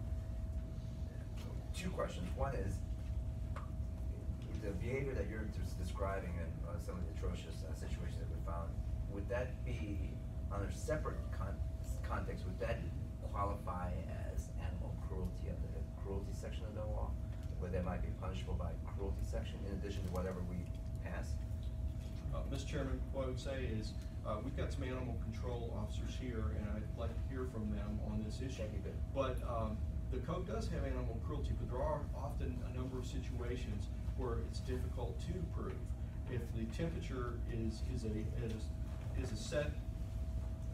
2 questions. One is, the behavior that you're just describing and some of the atrocious situations that we found, would that be, under separate context, would that qualify as animal cruelty under the cruelty section of the law? Where they might be punishable by cruelty section in addition to whatever we pass? Mr. Chairman, what I would say is, we've got some animal control officers here, and I'd like to hear from them on this issue. But the code does have animal cruelty, but there are often a number of situations where it's difficult to prove. If the temperature is a set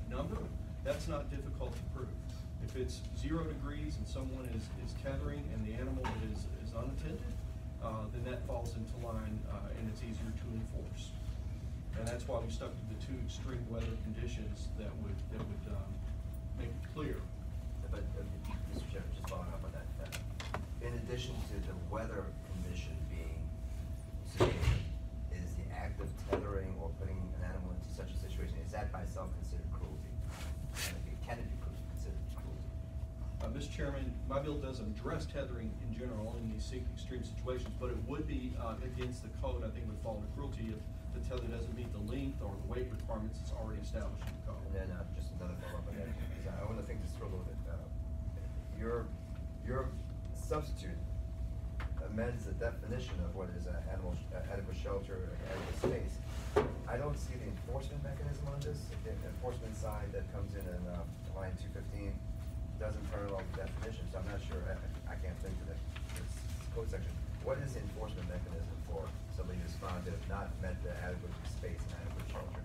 number, that's not difficult to prove. If it's 0 degrees and someone is tethering and the animal is unattended, then that falls into line and it's easier to enforce. And that's why we stuck to the 2 extreme weather conditions that would make it clear. But, Mr. Chairman, just following up on that, in addition to the weather condition being severe, is the act of tethering or putting an animal into such a situation, is that by itself considered cruelty? Can it be considered cruelty? Mr. Chairman, my bill doesn't address tethering in general in these extreme situations, but it would be against the code. I think it would fall into cruelty if the tether doesn't meet the length or the weight requirements that's already established in the code. And then just another follow-up on that, because I want to think this through a little bit. Your substitute amends the definition of what is adequate shelter, adequate space. I don't see the enforcement mechanism on this. The enforcement side that comes in line 215 doesn't parallel the definition, so I'm not sure. I can't think of this code section. What is the enforcement mechanism for somebody who's found to have not met the adequate space and adequate shelter?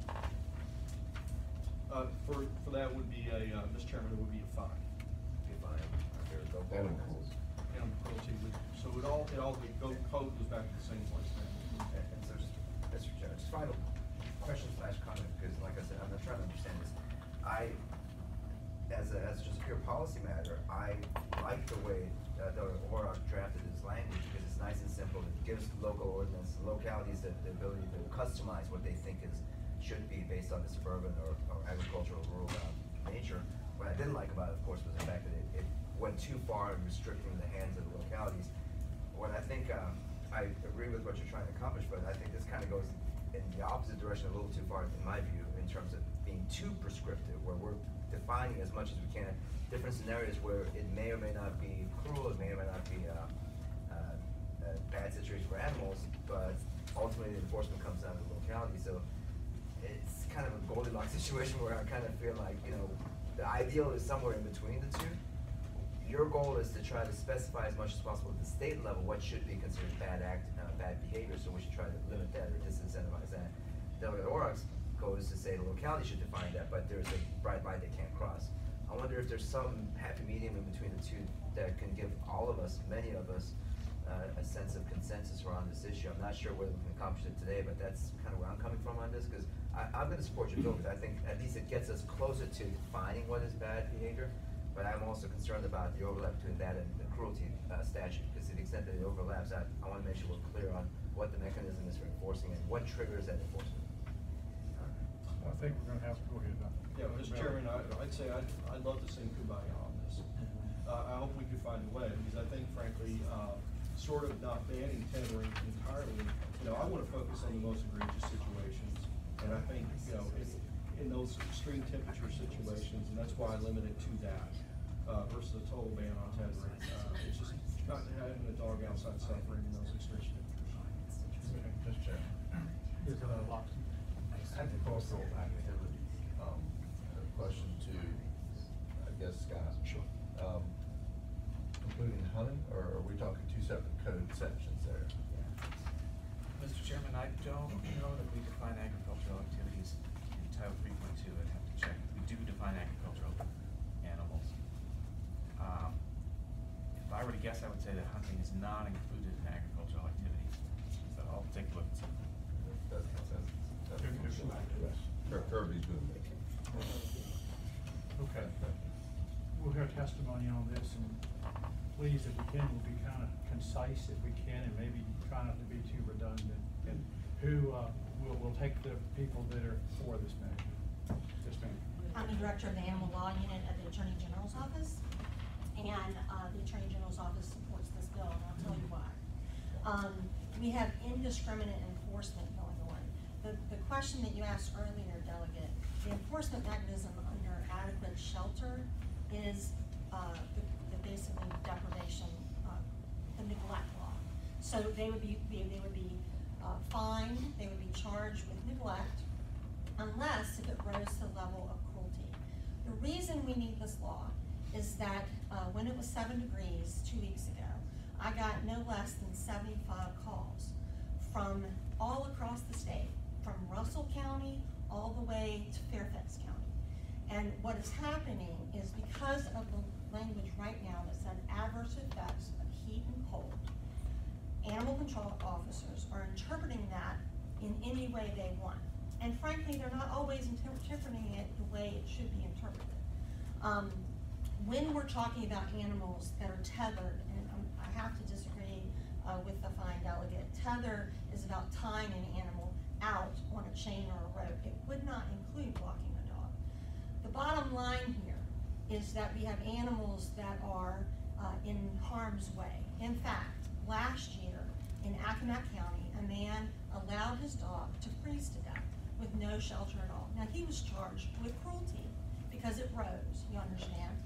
For that would be Mr. Chairman, it would be a fine. Be a fine. Animal cruelty. So it all code goes back to the same place now. And so, Mr. Chairman, just final question / comment, because like I said, I'm not trying to understand this. As just a pure policy matter, I like the way the ORAC drafted this language because it's nice and simple. It gives local ordinance localities the ability to customize what they think should be based on the suburban or agricultural rural nature. What I didn't like about it, of course, was the fact that it went too far in restricting the hands of the localities. What I think, I agree with what you're trying to accomplish, but I think this kind of goes in the opposite direction a little too far, in my view, in terms of being too prescriptive, where we're defining as much as we can different scenarios where it may or may not be cruel, it may or may not be a bad situation for animals, but ultimately the enforcement comes down to the locality. So it's kind of a Goldilocks situation where I kind of feel like, the ideal is somewhere in between the two. Your goal is to try to specify as much as possible at the state level what should be considered bad behavior, so we should try to limit that or disincentivize that. The ORAC's goal is to say the locality should define that, but there's a bright line they can't cross. I wonder if there's some happy medium in between the two that can give all of us, many of us, a sense of consensus around this issue. I'm not sure whether we can accomplish it today, but that's kind of where I'm coming from on this, because I'm going to support your bill, because I think at least it gets us closer to defining what is bad behavior. But I'm also concerned about the overlap between that and the cruelty statute, because to the extent that it overlaps, I want to make sure we're clear on what the mechanism is for enforcing and what triggers that enforcement. I think we're going to have to go ahead. Yeah, Mr. Chairman, I'd say I'd love to sing Kumbaya on this. I hope we could find a way, because I think, frankly, sort of not banning tethering entirely, I want to focus on the most egregious situations, and I think, in those extreme temperature situations, and that's why I limit it to that. Versus a total ban on tethering. It's just not having a dog outside suffering in those extreme temperatures. Mr. Chairman. Agricultural activity. A question to, I guess, Scott. Sure. Including hunting, or are we talking 2 separate code sections there? Mr. Chairman, I don't know that we define agricultural activities in Title 3.2. I'd have to check. We do define agricultural animals. If I were to guess, I would say that hunting is not included in agricultural activities. So I'll take a look and see. That's consensus. Kirby's good. Okay. We'll hear testimony on this, and please, if we can, we'll be kind of concise if we can, and maybe try not to be too redundant. And we'll take the people that are for this measure. Yes, ma'am. I'm the director of the Animal Law Unit at the Attorney General's Office, and the Attorney General's Office supports this bill, and I'll tell you why. We have indiscriminate enforcement going on. The question that you asked earlier, Delegate, the enforcement mechanism under adequate shelter is the basically deprivation, the neglect law. So they would be fined, they would be charged with neglect, unless if it rose to the level of cruelty. The reason we need this law is that when it was 7 degrees 2 weeks ago, I got no less than 75 calls from all across the state, from Russell County all the way to Fairfax County. And what is happening is because of the language right now that said adverse effects of heat and cold, animal control officers are interpreting that in any way they want. And frankly, they're not always interpreting it the way it should be interpreted. When we're talking about animals that are tethered, and I have to disagree with the fine delegate, tether is about tying an animal out on a chain or a rope. It would not include walking a dog. The bottom line here is that we have animals that are in harm's way. In fact, last year in Accomack County, a man allowed his dog to freeze to death with no shelter at all. Now, he was charged with cruelty because it rose, you understand.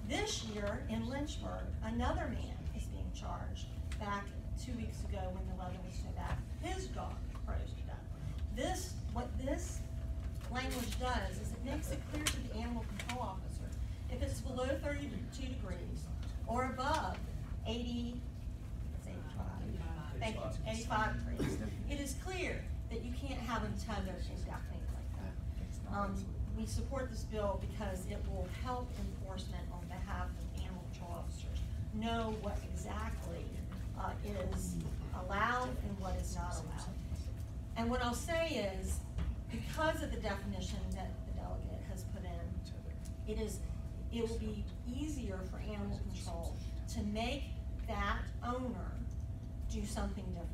This year in Lynchburg, another man is being charged back 2 weeks ago when the weather was so bad. His dog froze to death. What this language does is it makes it clear to the animal control officer, if it's below 32 degrees or above 85 degrees, it is clear that you can't have them tethered indefinitely like that. We support this bill because it will help enforcement on behalf of animal control officers know what exactly is allowed and what is not allowed. And what I'll say is, because of the definition that the delegate has put in, it will be easier for animal control to make that owner do something different.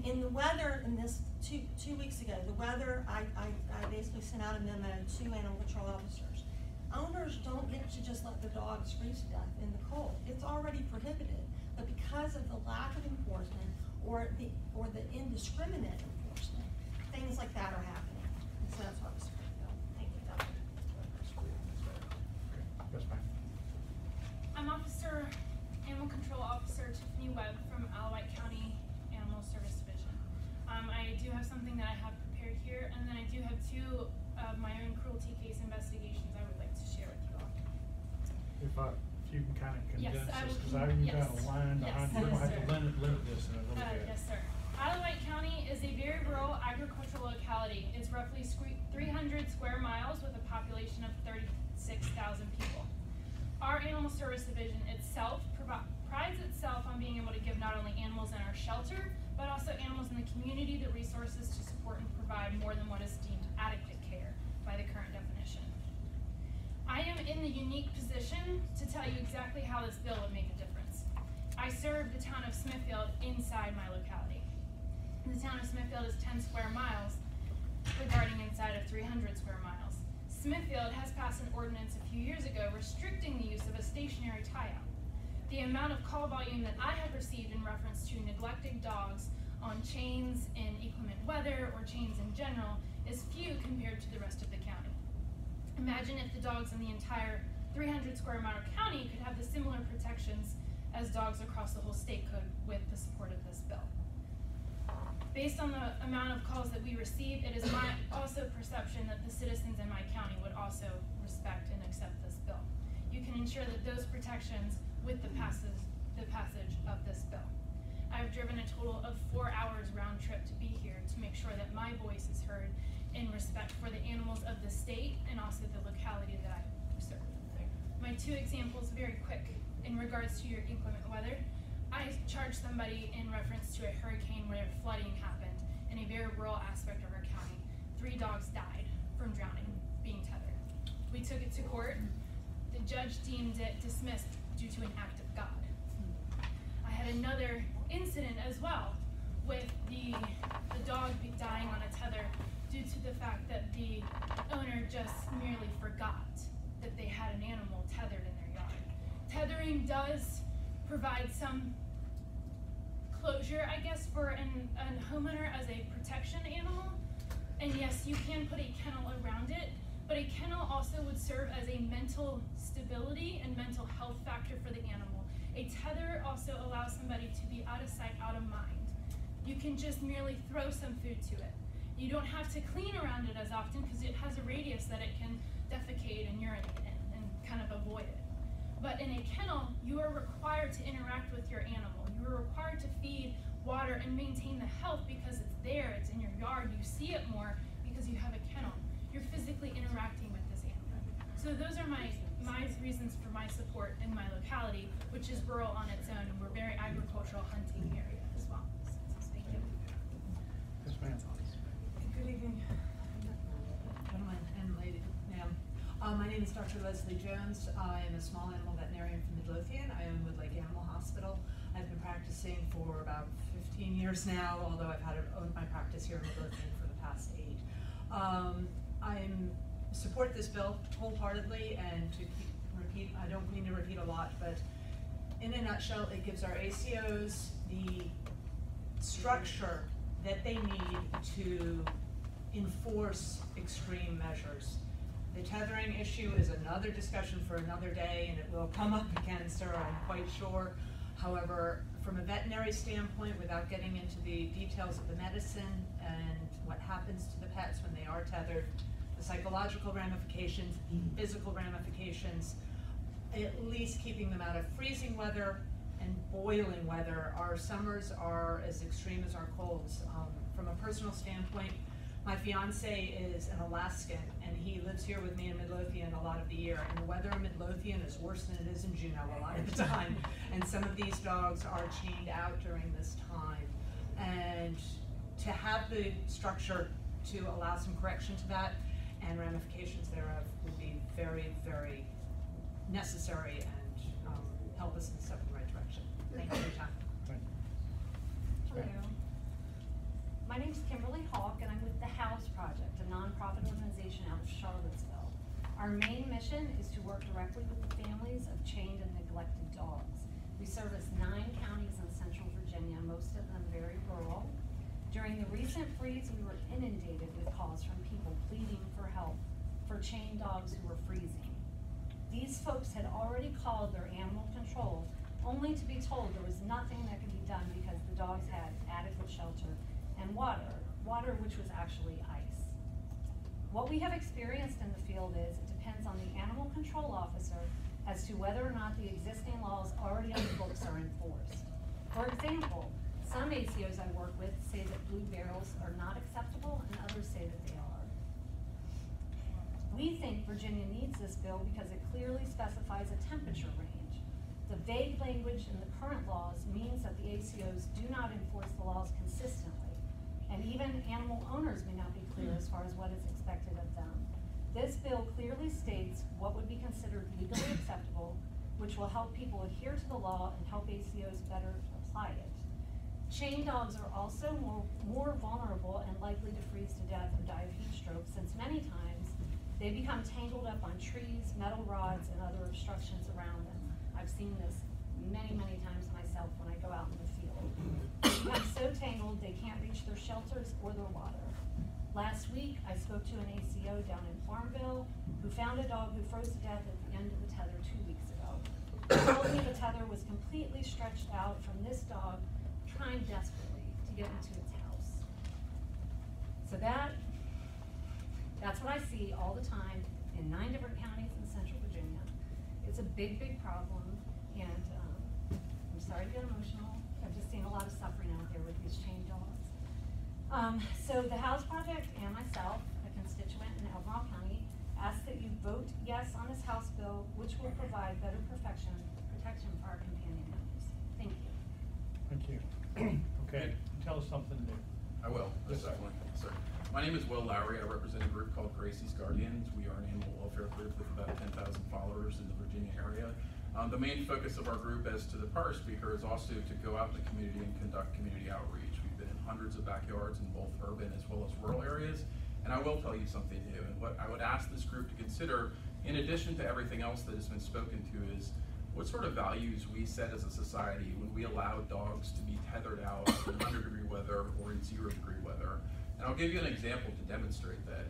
In the weather, in this two weeks ago, the weather, I basically sent out a memo to animal control officers. Owners don't get to just let their dogs freeze to death in the cold. It's already prohibited, but because of the lack of enforcement or the indiscriminate enforcement, things like that are happening. And so that's why I was thank you, Doug. That's fine. I'm Animal Control Officer Tiffany Webb from Alawite County Animal Service Division. I do have something that I have prepared here, and then I do have two of my own cruelty case investigations I would like to share with you all. If you can kind of condense Yes, I this, will. because I even Yes. got a line behind, Yes, we're gonna have to sir. limit this in a little bit. Yes, sir. Alawite County is a very rural agricultural locality. It's roughly 300 square miles with a population of 36,000 people. Our Animal Service Division itself prides itself on being able to give not only animals in our shelter, but also animals in the community the resources to support and provide more than what is deemed adequate care by the current definition. I am in the unique position to tell you exactly how this bill would make a difference. I serve the town of Smithfield inside my locality. The town of Smithfield is 10 square miles, regarding inside of 300 square miles. Smithfield has passed an ordinance a few years ago restricting the use of a stationary tie-out. The amount of call volume that I have received in reference to neglected dogs on chains in inclement weather or chains in general is few compared to the rest of the county. Imagine if the dogs in the entire 300 square mile county could have the similar protections as dogs across the whole state could with the support of this bill. Based on the amount of calls that we receive, it is my also perception that the citizens in my county would also respect and accept this bill. You can ensure that those protections with the passage of this bill. I've driven a total of 4 hours round trip to be here to make sure that my voice is heard in respect for the animals of the state and also the locality that I serve. My two examples, very quick, in regards to your inclement weather. I charged somebody in reference to a hurricane where flooding happened in a very rural aspect of our county. 3 dogs died from drowning, being tethered. We took it to court. The judge deemed it dismissed due to an act of God. I had another incident as well with the dog dying on a tether due to the fact that the owner just merely forgot that they had an animal tethered in their yard. Tethering does provide some closure, I guess, for a homeowner as a protection animal. And yes, you can put a kennel around it, but a kennel also would serve as a mental stability and mental health factor for the animal. A tether also allows somebody to be out of sight, out of mind. You can just merely throw some food to it. You don't have to clean around it as often because it has a radius that it can defecate and urinate in and kind of avoid it. But in a kennel, you are required to interact with your animal. You are required to feed, water, and maintain the health because it's there, it's in your yard, you see it more because you have a kennel. You're physically interacting with this So those are my reasons for my support in my locality, which is rural on its own, and we're very agricultural hunting area as well. So, thank you. Yes, ma'am. Good evening, gentlemen and lady, ma'am. My name is Dr. Leslie Jones. I am a small animal veterinarian from Midlothian. I own Woodlake Animal Hospital. I've been practicing for about 15 years now, although I've owned my practice here in Midlothian for the past 8. I support this bill wholeheartedly, and to repeat, I don't mean to repeat a lot, but in a nutshell, it gives our ACOs the structure that they need to enforce extreme measures. The tethering issue is another discussion for another day, and it will come up again, sir, I'm quite sure. However, from a veterinary standpoint, without getting into the details of the medicine and what happens to the pets when they are tethered, the psychological ramifications, the physical ramifications, at least keeping them out of freezing weather and boiling weather. Our summers are as extreme as our colds. From a personal standpoint, my fiance is an Alaskan, and he lives here with me in Midlothian a lot of the year, and the weather in Midlothian is worse than it is in Juneau a lot of the time. And some of these dogs are chained out during this time. And to have the structure to allow some correction to that and ramifications thereof would be very, very necessary and help us in step in the right direction. Thank you for your time. Hello. My name is Kimberly Hawk, and I'm with the House Project, a nonprofit organization out of Charlottesville. Our main mission is to work directly with the families of chained and neglected dogs. We service 9 counties in central Virginia, most of them very rural. During the recent freeze, we were inundated with calls from people pleading for help for chained dogs who were freezing. These folks had already called their animal control, only to be told there was nothing that could be done because the dogs had adequate shelter and water which was actually ice. What we have experienced in the field is it depends on the animal control officer as to whether or not the existing laws already on the books are enforced. For example, some ACOs I work with say that blue barrels are not acceptable, and others say that they are. We think Virginia needs this bill because it clearly specifies a temperature range. The vague language in the current laws means that the ACOs do not enforce the laws consistently, and even animal owners may not be clear as far as what is expected of them. This bill clearly states what would be considered legally acceptable, which will help people adhere to the law and help ACOs better apply it. Chained dogs are also more vulnerable and likely to freeze to death or die of heat stroke, since many times they become tangled up on trees, metal rods, and other obstructions around them. I've seen this many, many times myself when I go out in the field. They become so tangled they can't reach their shelters or their water. Last week, I spoke to an ACO down in Farmville who found a dog who froze to death at the end of the tether 2 weeks ago. He told me the tether was completely stretched out from this dog trying desperately to get into its house. So that's what I see all the time in 9 different counties in central Virginia. It's a big, big problem, and I'm sorry to get emotional. I've just seen a lot of suffering out there with these chained dogs. So the House Project and myself, a constituent in Albemarle County, ask that you vote yes on this House bill, which will provide better protection for our companion animals. Thank you. Thank you. Okay, tell us something new. I will, definitely, sir. My name is Will Lowry. I represent a group called Gracie's Guardians. We are an animal welfare group with about 10,000 followers in the Virginia area. The main focus of our group, as to the prior speaker, is also to go out in the community and conduct community outreach. We've been in hundreds of backyards in both urban as well as rural areas, and I will tell you something new. And what I would ask this group to consider, in addition to everything else that has been spoken to, is what sort of values we set as a society when we allow dogs to be tethered out in 100-degree weather or in 0-degree weather. And I'll give you an example to demonstrate that.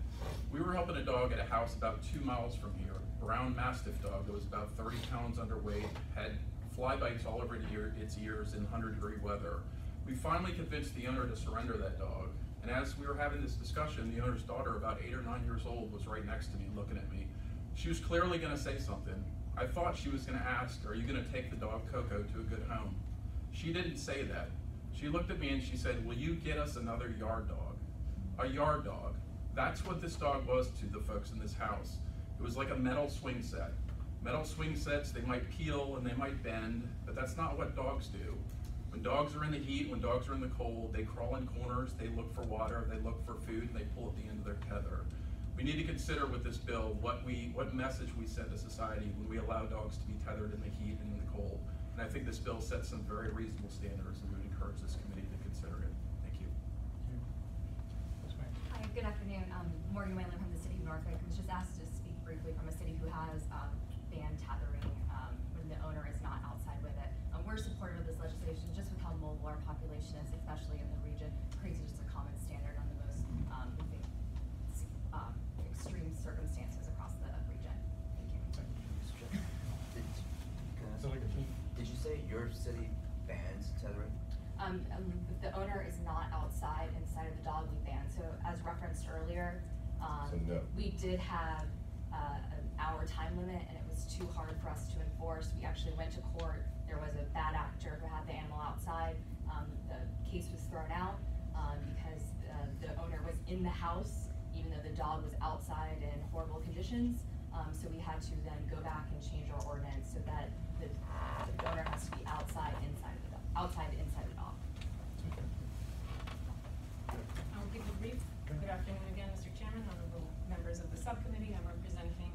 We were helping a dog at a house about 2 miles from here, brown mastiff dog that was about 30 pounds underweight, had fly bites all over its ears in 100-degree weather. We finally convinced the owner to surrender that dog. And as we were having this discussion, the owner's daughter, about 8 or 9 years old, was right next to me looking at me. She was clearly gonna say something. I thought she was gonna ask, are you gonna take the dog Coco to a good home? She didn't say that. She looked at me and she said, will you get us another yard dog? A yard dog. That's what this dog was to the folks in this house. It was like a metal swing set. Metal swing sets, they might peel and they might bend, but that's not what dogs do. When dogs are in the heat, when dogs are in the cold, they crawl in corners, they look for water, they look for food, and they pull at the end of their tether. We need to consider with this bill what message we send to society when we allow dogs to be tethered in the heat and in the cold. And I think this bill sets some very reasonable standards, and we would encourage this committee to consider it. Thank you. Hi, good afternoon. Morgan Whalen from the city of Norfolk. I was just asked to speak briefly from a city who has banned tethering when the owner is not outside with it. We're supportive of this legislation just with how mobile our population is, especially in the region. Creates just a common standard on the most extreme circumstances across the region. Thank you. Did you say your city bans tethering? If the owner is not outside, inside of the dog, we ban. So as referenced earlier, So no. we did have an hour time limit, and it was too hard for us to enforce. We actually went to court. There was a bad actor who had the animal outside. The case was thrown out because the owner was in the house, even though the dog was outside in horrible conditions. So we had to then go back and change our ordinance so that the owner has to be outside, inside the dog. I'll give a brief. Good afternoon again, Mr. Chairman, honorable members of the subcommittee. I'm representing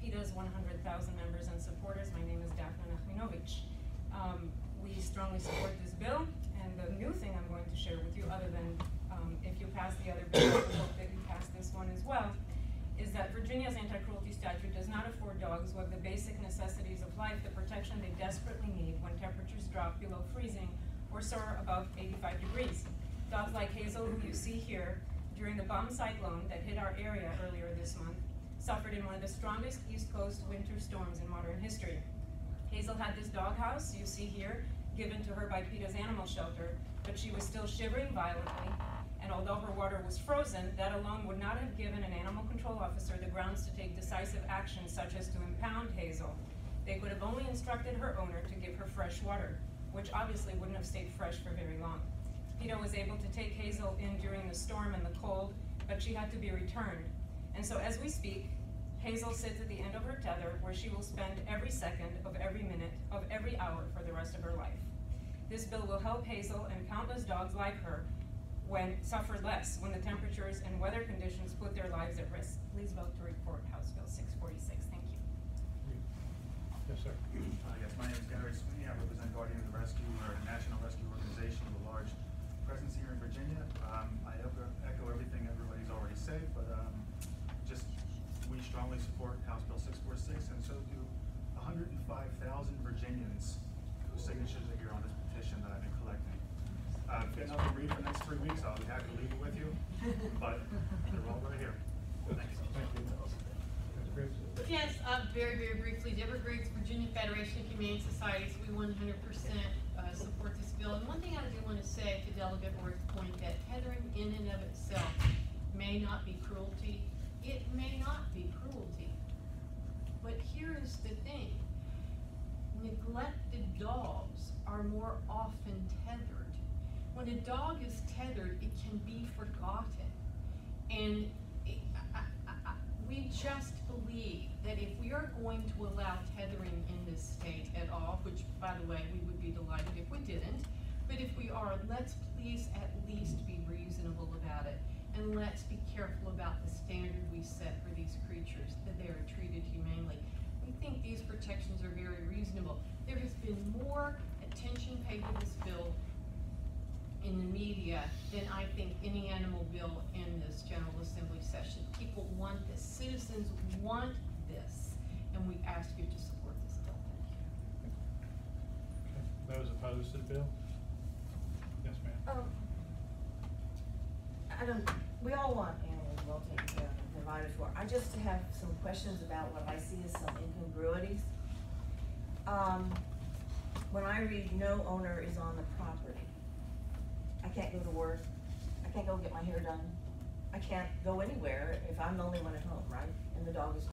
PETA's 100,000 members and supporters. My name is Daphne Nachminovich. We strongly support this bill, and the new thing I'm going to share with you, other than if you pass the other bill, I hope that you pass this one as well, is that Virginia's anti-cruelty statute does not afford dogs with the basic necessities of life, the protection they desperately need when temperatures drop below freezing or soar above 85 degrees. Dogs like Hazel, who you see here, during the bomb cyclone that hit our area earlier this month, suffered in one of the strongest East Coast winter storms in modern history. Hazel had this doghouse, you see here, given to her by PETA's animal shelter, but she was still shivering violently, and although her water was frozen, that alone would not have given an animal control officer the grounds to take decisive action such as to impound Hazel. They could have only instructed her owner to give her fresh water, which obviously wouldn't have stayed fresh for very long. PETA was able to take Hazel in during the storm and the cold, but she had to be returned. And so as we speak, Hazel sits at the end of her tether where she will spend every second of every minute of every hour for the rest of her life. This bill will help Hazel and countless dogs like her suffer less when the temperatures and weather conditions put their lives at risk. Please vote to report House Bill 646. Thank you. Yes, sir. Yes, my name is Gary Sweeney. I represent Guardian of the Rescue. We're a national rescue organization with a large presence here in Virginia. I echo everything everybody's already said, but we strongly support House Bill 646, and so do 105,000 Virginians whose signatures are here on this petition that I've been collecting. I've got nothing to read for the next 3 weeks. I'll be happy to leave it with you, but they're all right here. Thank you. Yes, very, very briefly, Deborah Griggs, Virginia Federation of Humane Societies, we 100% support this bill. And one thing I do want to say to Delegate Ward's point that tethering in and of itself may not be cruelty. It may not be cruelty. But here is the thing. Neglected dogs are more often tethered. When a dog is tethered, it can be forgotten. And we just believe that if we are going to allow tethering in this state at all, which, by the way, we would be delighted if we didn't, but if we are, let's please at least be reasonable about it, and let's be careful about the standard we set for these creatures, that they are treated humanely. We think these protections are very reasonable. There has been more attention paid to this bill in the media than I think any animal bill in this General Assembly session. People want this. Citizens want this, and we ask you to support this bill. Thank you. Okay. Those opposed to the bill? Yes, ma'am. We all want animals well taken care of and provided for. I just have some questions about what I see as some incongruities. When I read no owner is on the property, I can't go to work, I can't go get my hair done, I can't go anywhere if I'm the only one at home, right? And the dog is